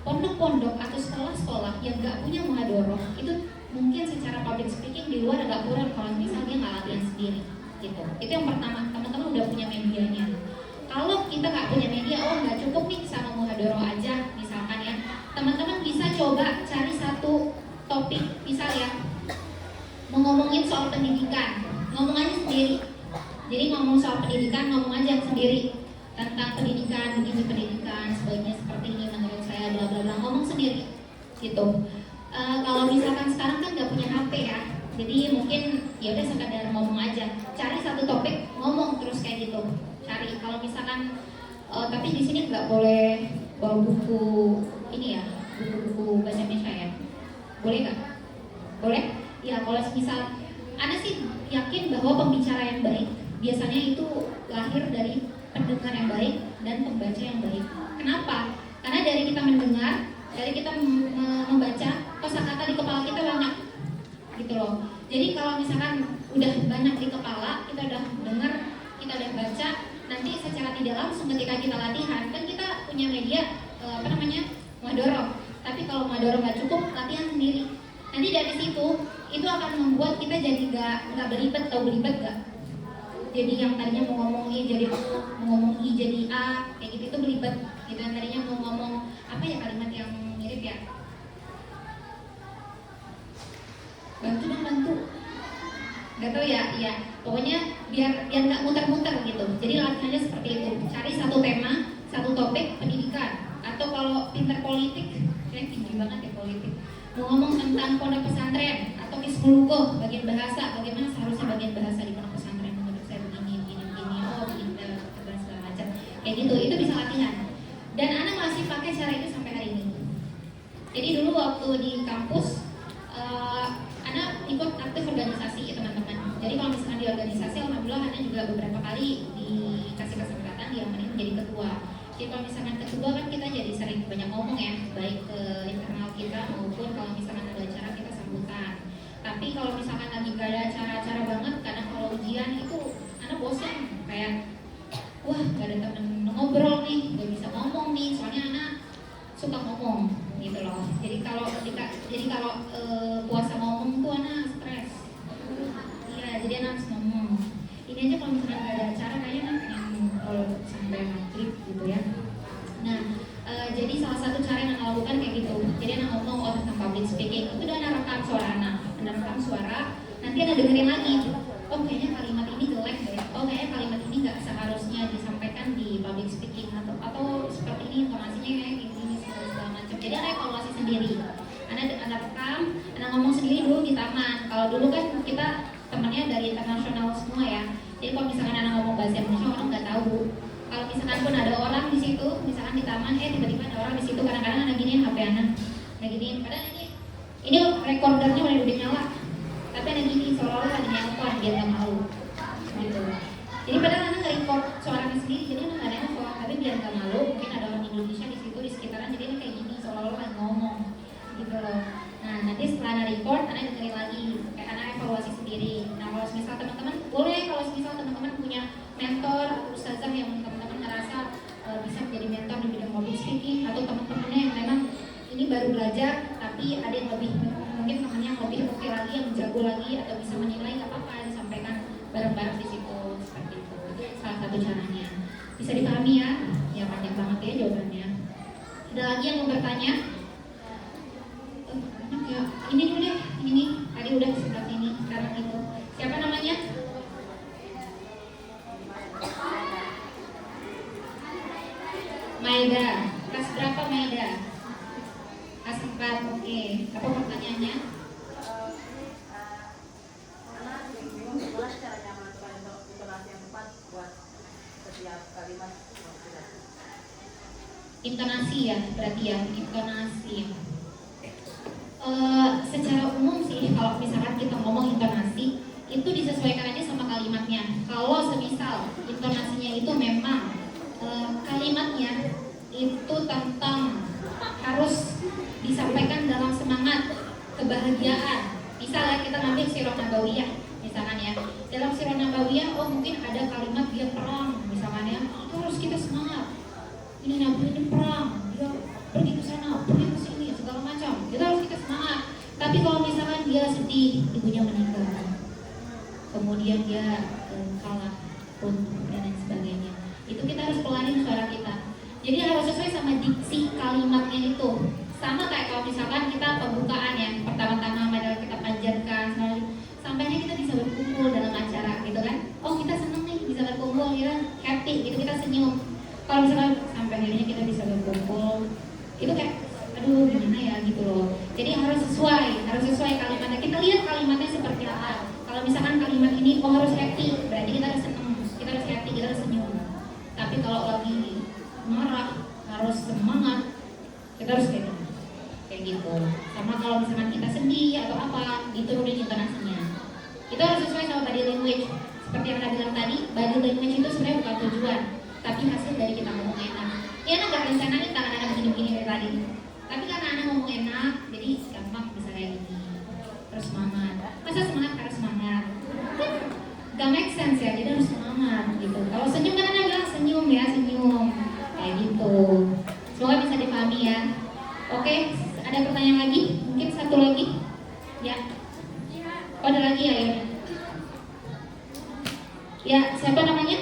[SPEAKER 1] Pondok-pondok atau sekolah-sekolah yang gak punya muhadoroh itu mungkin secara public speaking di luar agak kurang kalau misalnya dia nggak latihan sendiri gitu. Itu yang pertama, teman-teman udah punya medianya. Kalau kita nggak punya media, oh nggak cukup nih sama muhadoroh aja misalkan ya, teman-teman bisa coba cari satu topik, misal ya mau ngomongin soal pendidikan, ngomong aja sendiri. Jadi ngomong soal pendidikan, ngomong aja sendiri tentang pendidikan, begini pendidikan sebaiknya seperti ini menurut saya, bla bla bla, ngomong sendiri gitu. Kalau misalkan sekarang kan nggak punya HP ya, jadi mungkin ya udah sekadar ngomong aja, cari satu topik, ngomong terus kayak gitu. Cari kalau misalkan tapi di sini nggak boleh bawa buku ini ya, buku bahasa Indonesia ya, boleh nggak? Boleh? Ya kalau misal, Ana sih yakin bahwa pembicara yang baik biasanya itu lahir dari pendengar yang baik dan pembaca yang baik. Kenapa? Karena dari kita mendengar, dari kita membaca, kosakata di kepala kita banyak gitu loh. Jadi kalau misalkan udah banyak di kepala, kita udah dengar, kita udah baca, nanti secara tidak langsung ketika kita latihan kan kita punya media muhadoroh. Tapi kalau muhadoroh nggak cukup, latihan sendiri. Nanti dari situ itu akan membuat kita jadi nggak belibet, tau belibet nggak? Jadi yang tadinya mau ngomong I jadi O, mau ngomong I jadi A, kayak gitu itu belibet. Gitu yang tadinya mau ngomong apa ya, kalimat yang mirip ya? Bantu dong, bantu. Gak tau ya, pokoknya biar nggak muter-muter gitu. Jadi latihannya seperti itu. Cari satu tema, satu topik pendidikan. Atau kalau pinter politik, kayak tinggi banget ya politik. Mau ngomong tentang pondok pesantren atau Kismulugo, bagian bahasa, bagaimana seharusnya bagian bahasa di pondok pesantren menurut saya begini, oh begini, dan segala macam. Kayak gitu, itu bisa latihan. Dan anak masih pakai cara itu sampai hari ini. Jadi dulu waktu di kampus, anak ikut aktif organisasi ya teman-teman. Jadi kalau misalkan di organisasi, alhamdulillah anak juga beberapa kali dikasih kesempatan diamanin menjadi ketua. Jadi kalau misalkan ketua kan kita jadi sering banyak ngomong ya, baik ke internal kita maupun kalau misalkan ada acara kita sambutan. Tapi kalau misalkan lagi gak ada acara-acara banget, kadang kalau ujian itu anak bosan, kayak wah gak ada temen ngobrol nih, gak bisa ngomong nih, soalnya anak suka ngomong gitu loh. Jadi kalau puasa ngomong tuh anak stres. Iya, jadi anak harus ngomong. Ini aja kalau misalkan gak ada acara kayaknya anak yang kalau sampai maghrib gitu ya. Nah, jadi salah satu cara yang anak lakukan kayak gitu. Jadi anak ngomong tentang public speaking, itu udah anak rekam suara anak, nanti anak dengerin lagi. Oh kayaknya kalimat ini jelek deh. Oh kayaknya kalimat ini nggak seharusnya disampaikan di public speaking atau seperti ini informasinya kayak gini segala macam. Jadi anak evaluasi sendiri. Anak rekam, anak ngomong sendiri dulu di taman. Kalau dulu kan kita temannya dari internasional semua ya. Jadi kalau misalkan anak ngomong bahasa Indonesia orang nggak tahu. Kalau misalkan pun ada orang di situ, misalkan di taman, tiba-tiba ada orang di situ, kadang-kadang anak giniin HP anak, giniin. Padahal ini recordernya udah nyala, tapi anak gini seolah-olah lagi nelpon biar nggak malu, gitu. Jadi padahal anak nggak record suaranya sendiri, jadi anak nggak nelpon, tapi biar nggak malu, mungkin ada orang Indonesia di situ di sekitaran, jadi anak kayak gini seolah-olah lagi ngomong, gitu loh. Nah nanti setelah anak record, anak dengerin lagi, kayak anak evaluasi sendiri. Nah kalau misal teman-teman boleh, kalau misal teman-teman punya mentor atau ustazah yang teman-teman ngerasa bisa menjadi mentor di bidang public speaking, atau teman-temannya yang memang ini baru belajar tapi ada yang lebih mungkin temannya yang lebih oke lagi, yang jago lagi atau bisa menilai, nggak apa-apa disampaikan bareng-bareng di situ seperti itu. Itu salah satu caranya. Bisa dipahami ya? Ya panjang banget ya jawabannya. Ada lagi yang mau bertanya? Ya, ini dulu deh, ini tadi udah sebelah ini, sekarang itu. Siapa namanya? Maida. Kelas berapa Maida? Kelas 4, oke. Apa pertanyaannya?
[SPEAKER 2] Gimana caranya menentukan intonasi yang tepat buat setiap kalimat?
[SPEAKER 1] Intonasi ya, berarti ya, intonasi. Secara umum sih, kalau misalkan kita ngomong intonasi, itu disesuaikan aja sama kalimatnya. Kalau semisal intonasinya itu memang kalimatnya itu tentang harus disampaikan dalam semangat kebahagiaan. Misalnya kita ngambil Sirah Nabawiyah, misalkan ya, dalam Sirah Nabawiyah, oh mungkin ada kalimat dia perang, misalkan ya, itu harus kita semangat. Ini Nabi ini perang, dia pergi ke sana, pergi ke sini, segala macam. Kita harus kita semangat. Tapi kalau misalkan dia sedih, ibunya meninggal, kemudian dia kalah, runtuh dan lain sebagainya, itu kita harus pelanin suara kita. Jadi harus sesuai sama diksi kalimatnya itu. Sama kayak kalau misalkan kita pembukaan ya, pertama-tama adalah kita panjatkan, sampainya kita bisa berkumpul dalam acara gitu kan. Oh kita seneng nih bisa berkumpul, kita happy gitu, kita senyum. Kalau misalkan sampai akhirnya kita bisa berkumpul, itu kayak aduh gimana ya gitu loh. Jadi harus sesuai kalimatnya. Kita lihat kalimatnya seperti apa. Kalau misalkan kalimat ini oh harus happy, berarti kita harus seneng, kita harus happy, kita harus senyum. Tapi kalau lagi marah, harus semangat, kita harus kayak gitu. Sama kalau misalkan kita sedih atau apa, diturunin intonasinya. Itu harus sesuai sama body language. Seperti yang Anda bilang tadi, body language itu sebenarnya bukan tujuan, tapi hasil dari kita ngomong enak. Ya Anda nggak rencanain tangan Anda begini-begini dari tadi, tapi karena Anda ngomong enak, jadi gampang bisa kayak gini. Terus semangat. Masa semangat harus semangat? Gak make sense ya, jadi harus semangat gitu. Kalau senyum kan Anda bilang senyum ya, senyum. Kayak gitu. Semoga bisa dipahami ya. Oke, ada pertanyaan lagi? Mungkin satu lagi? Ya. Oh, ada lagi ya? Ya, siapa namanya?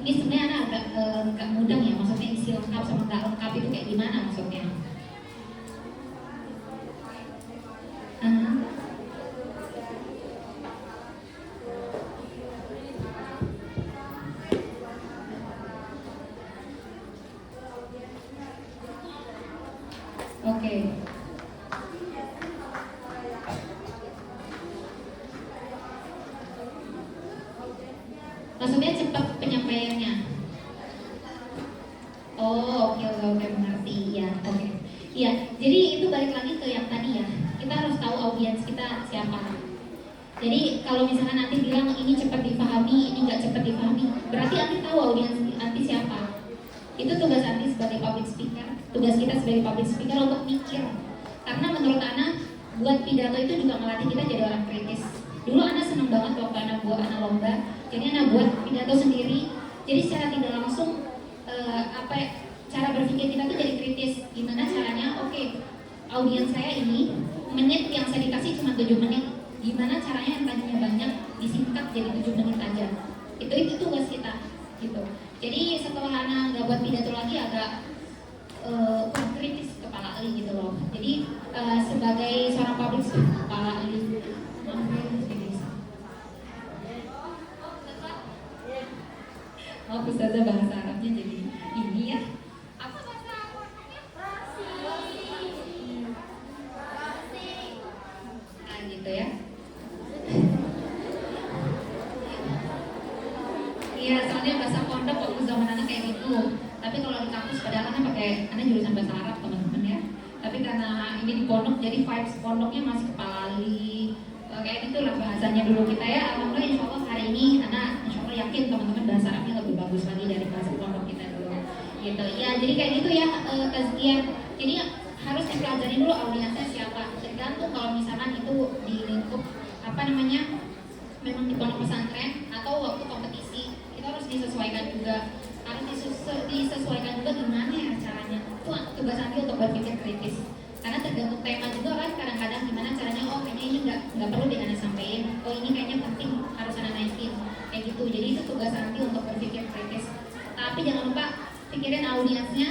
[SPEAKER 1] Ini sebenarnya agak nggak mudah ya, maksudnya isi lengkap sama nggak lengkap itu kayak gimana maksudnya? Oke. Maksudnya cepat penyampaiannya. Oh, oke, mengerti ya. Oke. Iya, jadi itu balik lagi ke yang tadi ya. Kita harus tahu audiens kita siapa. Jadi kalau misalnya nanti bilang ini cepat dipahami, ini nggak cepat dipahami, berarti nanti tahu audiens nanti siapa. Itu tugas nanti sebagai public speaker, tugas kita sebagai public speaker untuk mikir. Karena menurut Ana, buat pidato itu juga melatih kita jadi orang kritis. Dulu Ana senang banget waktu Ana buat Ana lomba, jadi Ana buat pidato sendiri. Jadi secara tidak langsung cara berpikir kita tuh jadi kritis. Gimana caranya? Oke, audiens saya ini menit yang saya dikasih cuma 7 menit. Gimana caranya yang tadinya banyak disingkat jadi 7 menit aja. Itu tugas kita gitu. Jadi setelah Ana nggak buat pidato lagi agak kritis kepala Ali gitu loh. Jadi sebagai seorang public speaker, kepala Ali Ustazah bahasa Arabnya jadi ini ya. Apa bahasa Arabnya? Rasi. Nah gitu ya. kalau di kampus padahal Ana pakai jurusan bahasa Arab teman-teman ya. Tapi karena ini di pondok jadi vibes pondoknya masih kepala li kayak gitulah bahasanya dulu kita ya. Alhamdulillah insya Allah hari ini Ana insya Allah yakin teman-teman bahasa Arabnya lebih bagus lagi dari bahasa pondok kita dulu gitu ya. Jadi kayak gitu ya tazkiyah. Jadi harus dipelajari dulu audiensnya siapa. Tergantung kalau misalkan itu di lingkup memang di pondok pesantren atau waktu kompetisi itu harus disesuaikan juga. Harus disesuaikan juga gimana ya caranya. Itu tugas nanti untuk berpikir kritis. Karena tergantung tema juga kan, kadang-kadang gimana caranya, oh kayaknya ini nggak perlu deh Ana sampein, oh ini kayaknya penting harus Ana naikin kayak gitu. Jadi itu tugas nanti untuk berpikir kritis. Tapi jangan lupa pikirin audiensnya,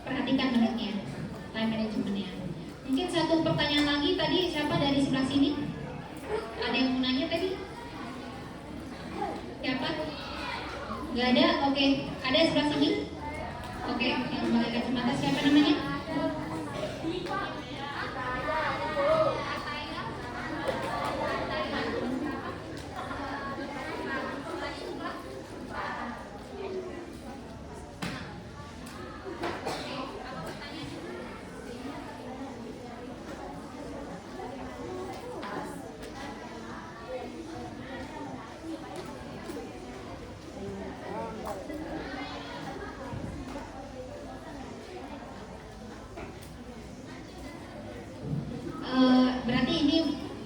[SPEAKER 1] perhatikan menitnya, time managementnya. Mungkin satu pertanyaan lagi tadi, siapa dari sebelah sini? Ada yang mau nanya tadi? Siapa? Gak ada? Oke. Ada sebelah sini? Oke, yang pakai kacamata siapa namanya? Berarti ini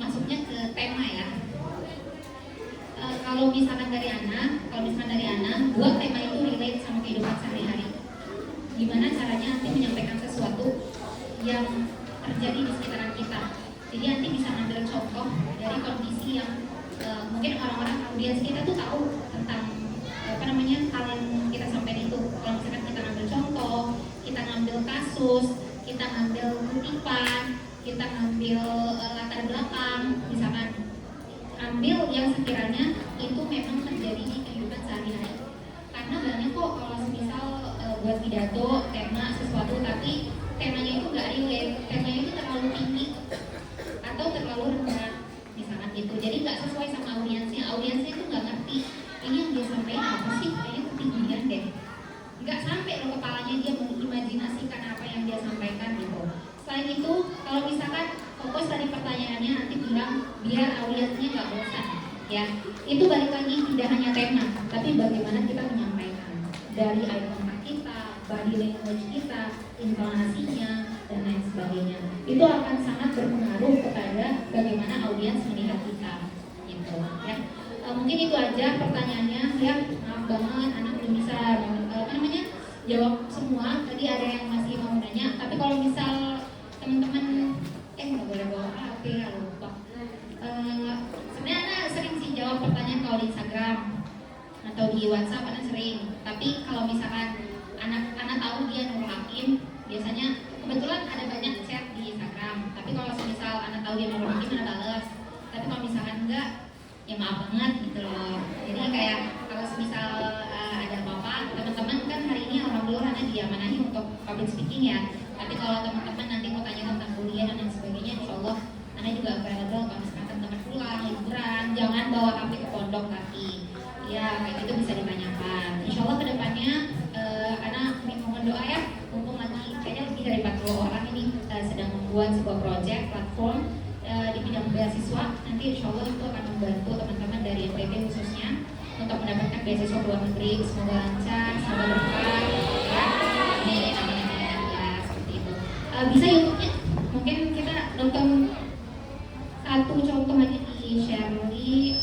[SPEAKER 1] masuknya ke tema ya. Kalau misalkan dari Ana, buat tema itu relate sama kehidupan sehari-hari. Gimana caranya nanti menyampaikan sesuatu yang terjadi di sekitaran kita. Jadi nanti bisa ambil contoh dari kondisi yang mungkin orang-orang audiens kita tuh tahu tentang hal yang kita sampaikan itu. Kalau misalkan kita ngambil contoh, kita ngambil kasus, kita ngambil kutipan, kita ngambil latar belakang, misalkan ambil yang sekiranya itu memang terjadi di kehidupan sehari-hari. Karena banyak kok kalau misal buat pidato tema sesuatu tapi temanya itu nggak relate, temanya itu terlalu tinggi atau terlalu rendah, misalkan gitu. Jadi nggak sesuai sama audiensnya itu nggak ngerti ini yang dia sampaikan apa sih, kayaknya ketinggian deh. Nggak sampai loh kepalanya dia mengimajinasikan apa yang dia sampaikan gitu. Selain itu, kalau misalkan fokus dari pertanyaannya nanti bilang biar audiensnya nggak bosan, ya itu balik lagi tidak hanya tema, tapi bagaimana kita menyampaikan dari eye contact kita, body language kita, intonasinya dan lain sebagainya. Itu akan sangat berpengaruh kepada bagaimana audiens melihat kita, gitu ya. Mungkin itu aja pertanyaannya ya. Maaf banget, anak belum bisa jawab semua. Tadi ada yang masih mau nanya, tapi kalau misal teman-teman nggak boleh bawa HP ya, lupa. Sebenarnya Ana sering sih jawab pertanyaan kalau di Instagram atau di WhatsApp, Ana sering. Tapi kalau misalkan anak tahu dia Nurul Hakim, biasanya kebetulan ada banyak chat di Instagram. Tapi kalau misal Ana tahu dia Nurul Hakim, Ana balas. Tapi kalau misalkan enggak, ya maaf banget gitu loh. Jadi kayak kalau misal ada apa-apa, teman-teman kan hari ini alhamdulillah Ana diamanahi untuk public speaking ya. Tapi kalau teman-teman nanti mau tanya tentang kuliah dan lain sebagainya, insya Allah Ana juga available kalau misalkan teman pulang, liburan, jangan bawa HP ke pondok tapi ya kayak gitu bisa ditanyakan. Insya Allah kedepannya Ana mohon doa ya, mumpung lagi kayaknya lebih dari 40 orang ini sedang membuat sebuah project platform di bidang beasiswa. Nanti insya Allah itu akan membantu teman-teman dari NTB khususnya untuk mendapatkan beasiswa ke luar negeri. Semoga lancar, semoga berkah ya. Amin, amin, amin ya, seperti itu. Bisa YouTube-nya, mungkin kita nonton satu contoh aja di Shirley.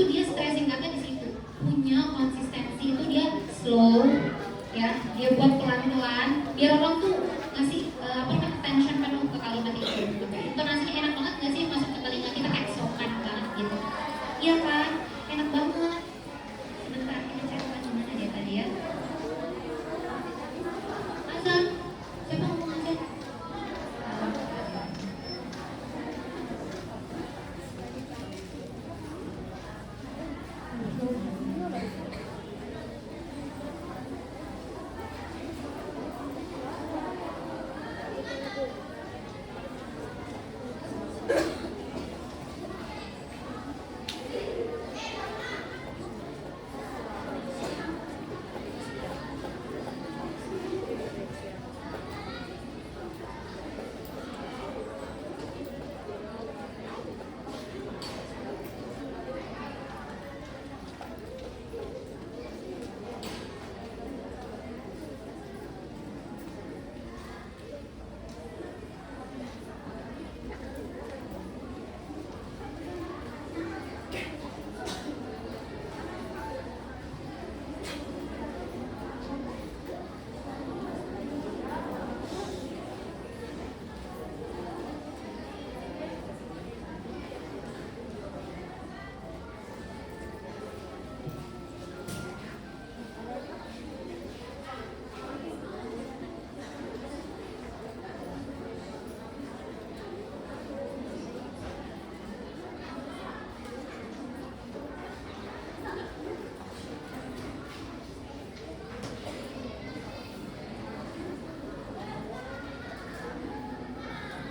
[SPEAKER 1] dia stres singkatnya di situ. Punya konsistensi itu dia slow, ya, dia buat pelan-pelan, biar orang tuh ngasih attention penuh ke kalimat itu. Intonasinya enak banget nggak sih masuk ke telinga kita kayak sopan banget gitu. Iya kan, enak banget. Sebentar, kita cari gimana dia tadi ya. Azan, siapa ngomong azan?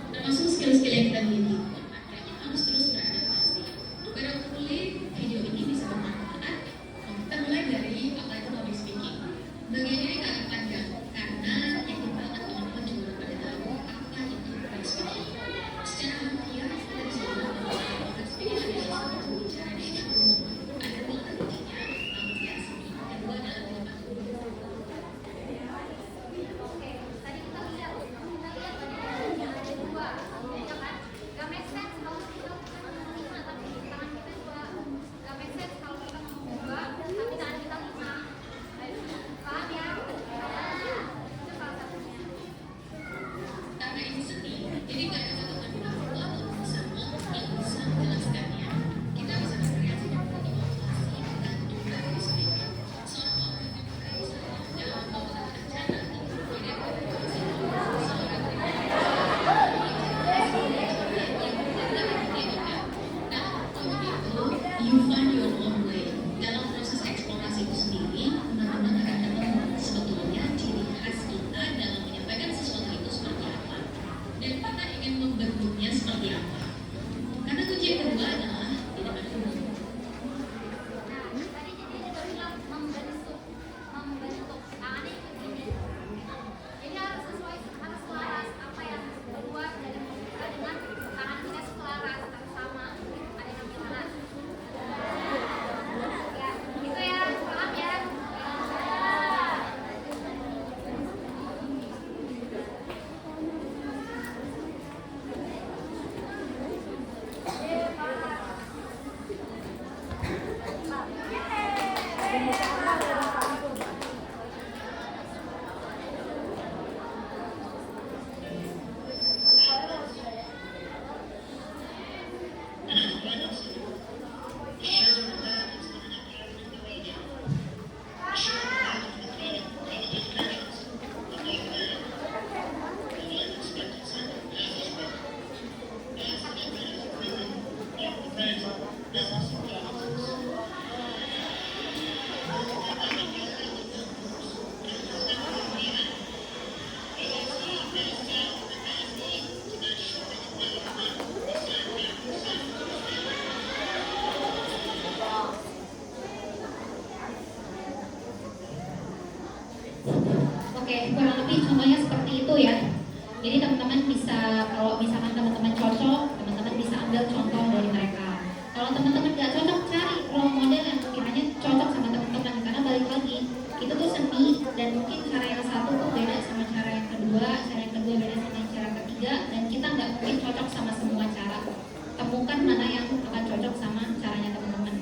[SPEAKER 3] Termasuk skill-skill yang kita miliki harus terus beradaptasi. Pada kulit video ini bisa bermanfaat. Kita mulai dari apa itu public speaking. Bagian ini agak panjang karena yang banget teman-teman juga pada tahu apa itu public speaking. Secara harfiah kita bisa bilang bahwa public speaking adalah suatu bicara di depan umum. Ada tiga kuncinya, namun tidak asli. Kedua adalah terlibat.
[SPEAKER 4] Oke, tadi kita lihat bagian ada dua, ya kan? Gak make sense kalau kita bukan lima, tapi tangan kita dua. Gak make sense kalau kita ngomong dua, tapi tangan kita lima. Paham ya? Itu salah satunya.
[SPEAKER 3] Karena ini seni, jadi gak ada kata baku atau bersama yang bisa menjelaskannya. Kita bisa berkreasi dan berinovasi dan juga berismik. Seorang orang yang berkreasi dalam membuat acara tidak berkreasi seorang you find your own way. Dalam proses eksplorasi itu sendiri, teman-teman akan ketemu sebetulnya ciri khas kita dalam menyampaikan sesuatu itu seperti apa, dan kita ingin membentuknya seperti apa. Karena kunci yang kedua adalah di depan umum.
[SPEAKER 4] Nah, tadi jadi kita bilang membentuk. Tangannya ikut gini. Jadi harus sesuai, harus selaras apa yang keluar dari mulut kita dengan tangan kita selaras, harus sama. Ada yang gimana? Ya, gitu ya, paham ya?
[SPEAKER 1] Oke, kurang lebih contohnya seperti itu ya. Jadi teman-teman bisa, kalau misalkan teman-teman cocok, teman-teman bisa ambil contoh dari mereka. Kalau teman-teman nggak cocok, cari role model yang kiranya cocok sama teman-teman. Karena balik lagi, itu tuh seni, dan mungkin cara yang satu tuh beda sama cara yang kedua beda sama cara ketiga, dan kita nggak mungkin cocok sama semua cara. Temukan mana yang akan cocok sama caranya teman-teman.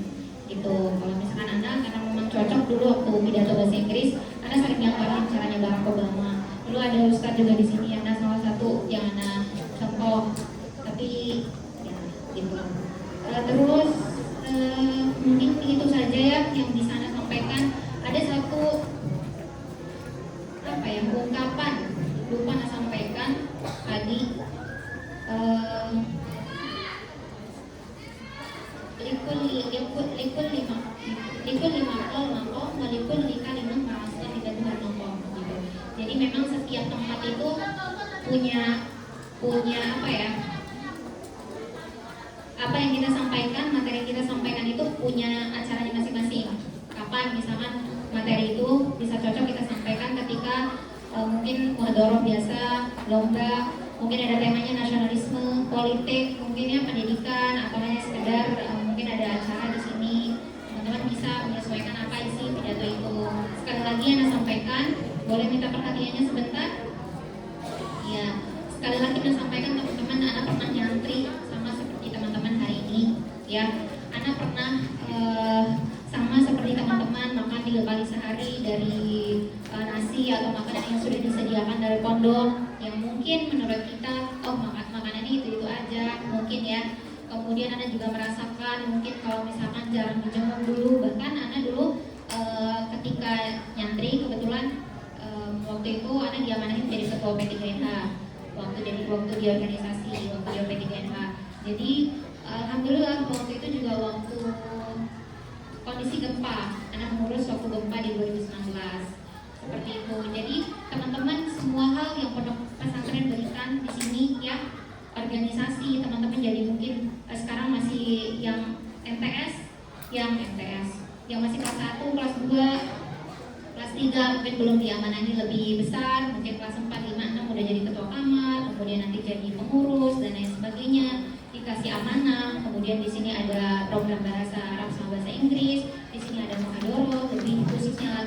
[SPEAKER 1] gitu. Kalau misalkan Anda karena memang cocok dulu waktu pidato bahasa Inggris, Anda sering gambarin caranya Barack Obama. Dulu ada Ustadz juga di sini, Anda salah satu yang Anda contoh. Tapi ya gitu. Terus mungkin itu saja ya yang bisa Anda sampaikan. Ada satu ungkapan lupa Anda sampaikan tadi. Likul lima mako malikul lika lima merasa tidak Tuhan mako gitu. Jadi memang setiap tempat itu punya apa yang kita sampaikan, materi yang kita sampaikan itu punya acaranya masing-masing. Kapan misalkan materi itu bisa cocok kita sampaikan ketika mungkin muhadharah biasa, lomba, mungkin ada temanya nasionalisme, politik, mungkin ya pendidikan, atau hanya sekedar mungkin ada acara di sini. Teman-teman bisa menyesuaikan apa isi pidato itu. Sekali lagi Anda sampaikan, boleh minta perhatiannya sebentar? Ya, sekali lagi Anda sampaikan teman-teman, Anda pernah nyantri sama seperti teman-teman hari ini, ya. Anda pernah sama seperti teman-teman makan 3 kali sehari dari nasi atau makanan yang sudah disediakan dari pondok, yang mungkin menurut kita makanannya itu aja mungkin ya. Kemudian Anda juga merasakan mungkin kalau misalkan jarang dijemur dulu, bahkan Anda dulu ketika nyantri kebetulan waktu itu Anda diamanahin jadi ketua P3NH waktu di organisasi waktu di P3NH. Jadi alhamdulillah waktu itu juga waktu kondisi gempa, Anda mengurus waktu gempa di 2019 seperti itu. Jadi teman-teman semua hal yang pondok pesantren berikan di sini ya, organisasi teman-teman jadi mungkin sekarang masih yang MTS, yang masih kelas 1, kelas 2, kelas 3 mungkin belum diamanani lebih besar, mungkin kelas 4, 5, 6 udah jadi ketua kamar, kemudian nanti jadi pengurus dan lain sebagainya, dikasih amanah. Kemudian di sini ada program bahasa Arab sama bahasa Inggris, di sini ada muhadharah, lebih khususnya lagi